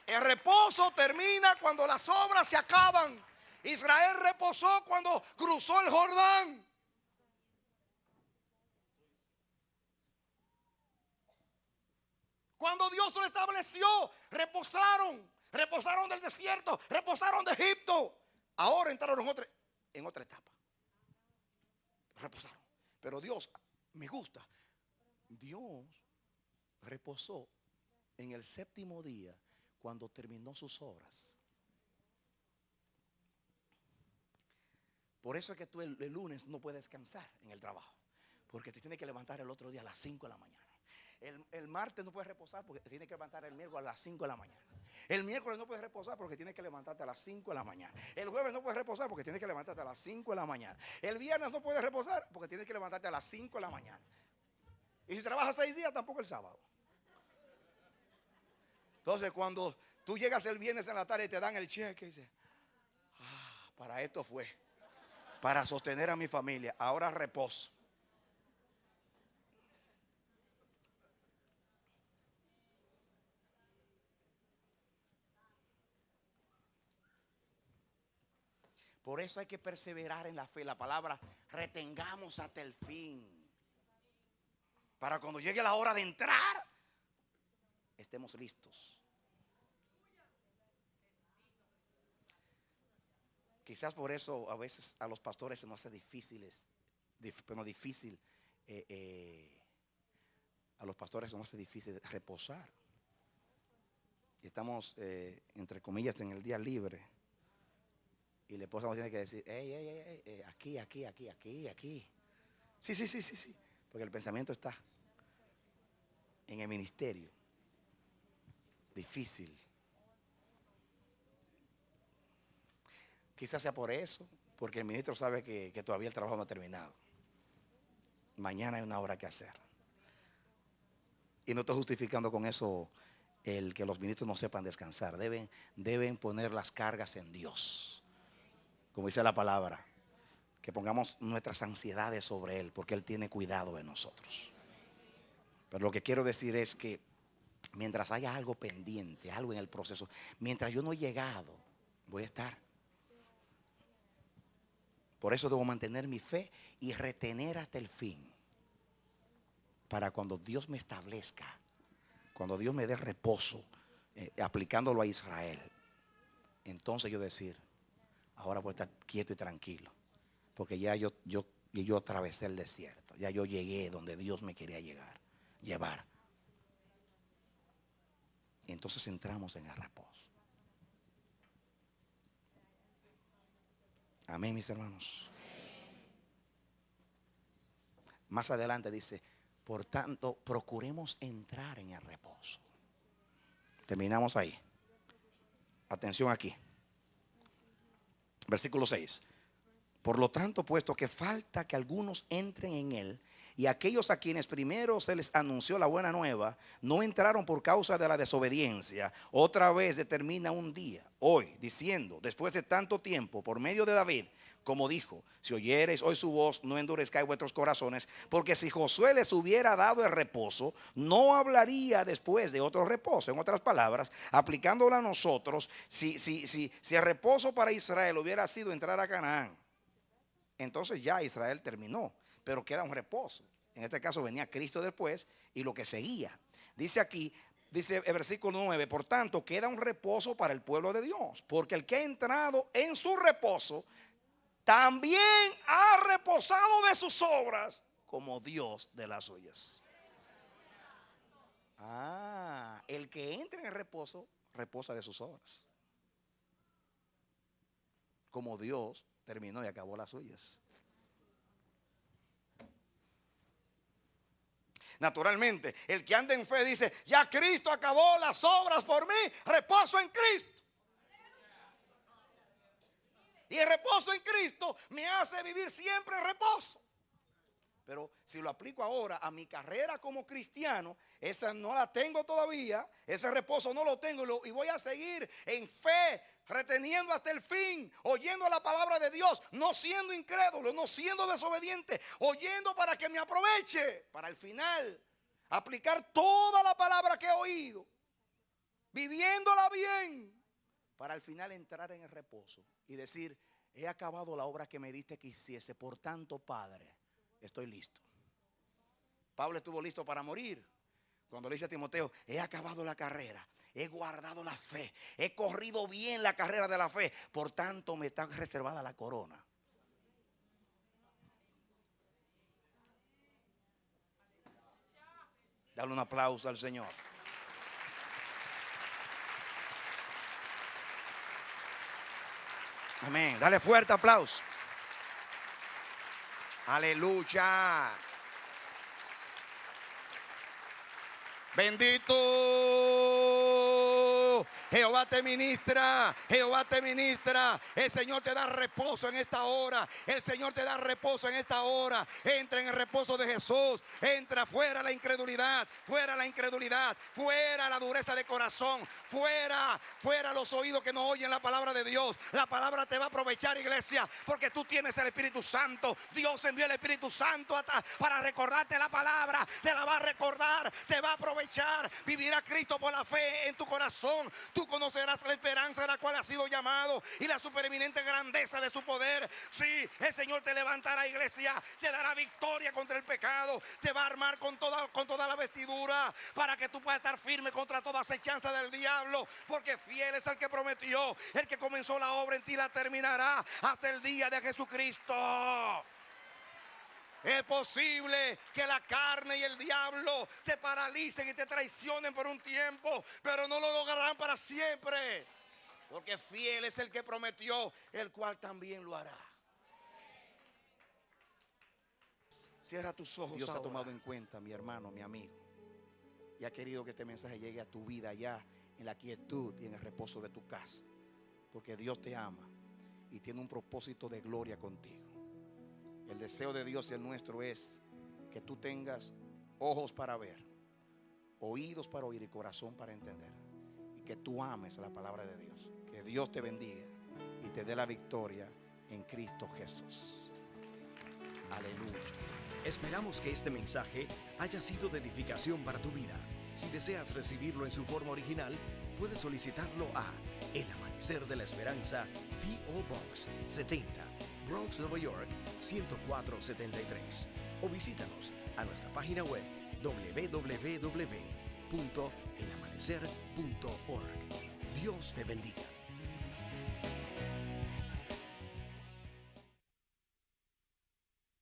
El reposo termina cuando las obras se acaban. Israel reposó cuando cruzó el Jordán. Cuando Dios lo estableció, reposaron del desierto, reposaron de Egipto. Ahora entraron en otra etapa. Reposaron. Pero Dios, me gusta, Dios reposó en el séptimo día cuando terminó sus obras. Por eso es que tú el lunes no puedes descansar en el trabajo, porque te tienes que levantar el otro día a las 5 de la mañana. El martes no puedes reposar porque te tienes que levantar el miércoles a las 5 de la mañana. El miércoles no puedes reposar porque tienes que levantarte a las 5 de la mañana. El jueves no puedes reposar porque tienes que levantarte a las 5 de la mañana. El viernes no puedes reposar porque tienes que levantarte a las 5 de la mañana. Y si trabajas 6 días, tampoco el sábado. Entonces cuando tú llegas el viernes en la tarde y te dan el cheque y dices, para esto fue, para sostener a mi familia, ahora reposo. Por eso hay que perseverar en la fe. La palabra, retengamos hasta el fin. Para cuando llegue la hora de entrar, estemos listos. Quizás por eso a veces a los pastores se nos hace difícil, a los pastores se nos hace difícil reposar. Y estamos, entre comillas, en el día libre. Y la esposa nos tiene que decir, aquí. Sí. Porque el pensamiento está en el ministerio. Difícil. Quizás sea por eso, porque el ministro sabe que todavía el trabajo no ha terminado. Mañana hay una obra que hacer. Y no estoy justificando con eso el que los ministros no sepan descansar. Deben poner las cargas en Dios. Como dice la palabra, que pongamos nuestras ansiedades sobre Él, porque Él tiene cuidado de nosotros. Pero lo que quiero decir es que mientras haya algo pendiente, algo en el proceso, mientras yo no he llegado, voy a estar. Por eso debo mantener mi fe y retener hasta el fin. Para cuando Dios me establezca, cuando Dios me dé reposo, aplicándolo a Israel, entonces yo decir, ahora voy a estar quieto y tranquilo, porque ya yo atravesé el desierto, ya yo llegué donde Dios me quería llevar. Entonces entramos en el reposo. Amén, mis hermanos. Más adelante dice, por tanto, procuremos entrar en el reposo. Terminamos ahí. Atención aquí. Versículo 6. Por lo tanto, puesto que falta que algunos entren en él, y aquellos a quienes primero se les anunció la buena nueva no entraron por causa de la desobediencia, otra vez determina un día, hoy, diciendo, después de tanto tiempo, por medio de David, como dijo, si oyereis hoy su voz, no endurezcáis vuestros corazones, porque si Josué les hubiera dado el reposo, no hablaría después de otro reposo. En otras palabras, aplicándolo a nosotros, si el reposo para Israel hubiera sido entrar a Canaán, entonces ya Israel terminó, pero queda un reposo. En este caso venía Cristo después y lo que seguía. Dice aquí, dice el versículo 9, por tanto queda un reposo para el pueblo de Dios, porque el que ha entrado en su reposo también ha reposado de sus obras como Dios de las suyas. El que entra en el reposo reposa de sus obras, como Dios terminó y acabó las suyas. Naturalmente, el que anda en fe dice, ya Cristo acabó las obras por mí, reposo en Cristo. Y el reposo en Cristo me hace vivir siempre en reposo. Pero si lo aplico ahora a mi carrera como cristiano, esa no la tengo todavía, ese reposo no lo tengo y voy a seguir en fe, reteniendo hasta el fin, oyendo la palabra de Dios, no siendo incrédulo, no siendo desobediente, oyendo para que me aproveche, para el final aplicar toda la palabra que he oído, viviéndola bien, para al final entrar en el reposo y decir, he acabado la obra que me diste que hiciese, por tanto, Padre, estoy listo. Pablo estuvo listo para morir. Cuando le dice a Timoteo, he acabado la carrera, he guardado la fe, he corrido bien la carrera de la fe, por tanto me está reservada la corona. Dale un aplauso al Señor. Amén. Dale fuerte aplauso. Aleluya. Bendito Jehová te ministra, Jehová te ministra. El Señor te da reposo en esta hora. El Señor te da reposo en esta hora. Entra en el reposo de Jesús. Entra fuera la incredulidad, fuera la incredulidad, fuera la dureza de corazón, fuera los oídos que no oyen la palabra de Dios. La palabra te va a aprovechar, iglesia, porque tú tienes el Espíritu Santo. Dios envió el Espíritu Santo para recordarte la palabra. Te la va a recordar, te va a aprovechar. Vivirá Cristo por la fe en tu corazón. Tú conocerás la esperanza de la cual has sido llamado y la supereminente grandeza de su poder. Sí, el Señor te levantará, iglesia, te dará victoria contra el pecado, te va a armar con toda la vestidura para que tú puedas estar firme contra toda acechanza del diablo, porque fiel es el que prometió. El que comenzó la obra en ti la terminará hasta el día de Jesucristo. Es posible que la carne y el diablo te paralicen y te traicionen por un tiempo, pero no lo lograrán para siempre, porque fiel es el que prometió, el cual también lo hará. Cierra tus ojos. Dios ha tomado en cuenta, mi hermano, mi amigo, y ha querido que este mensaje llegue a tu vida allá en la quietud y en el reposo de tu casa, porque Dios te ama y tiene un propósito de gloria contigo. El deseo de Dios y el nuestro es que tú tengas ojos para ver, oídos para oír y corazón para entender, y que tú ames la palabra de Dios. Que Dios te bendiga y te dé la victoria en Cristo Jesús. Aleluya. Esperamos que este mensaje haya sido de edificación para tu vida. Si deseas recibirlo en su forma original, puedes solicitarlo a El Amanecer de la Esperanza, P.O. Box 70, Bronx, Nueva York 10473, o visítanos a nuestra página web www.elamanecer.org. Dios te bendiga.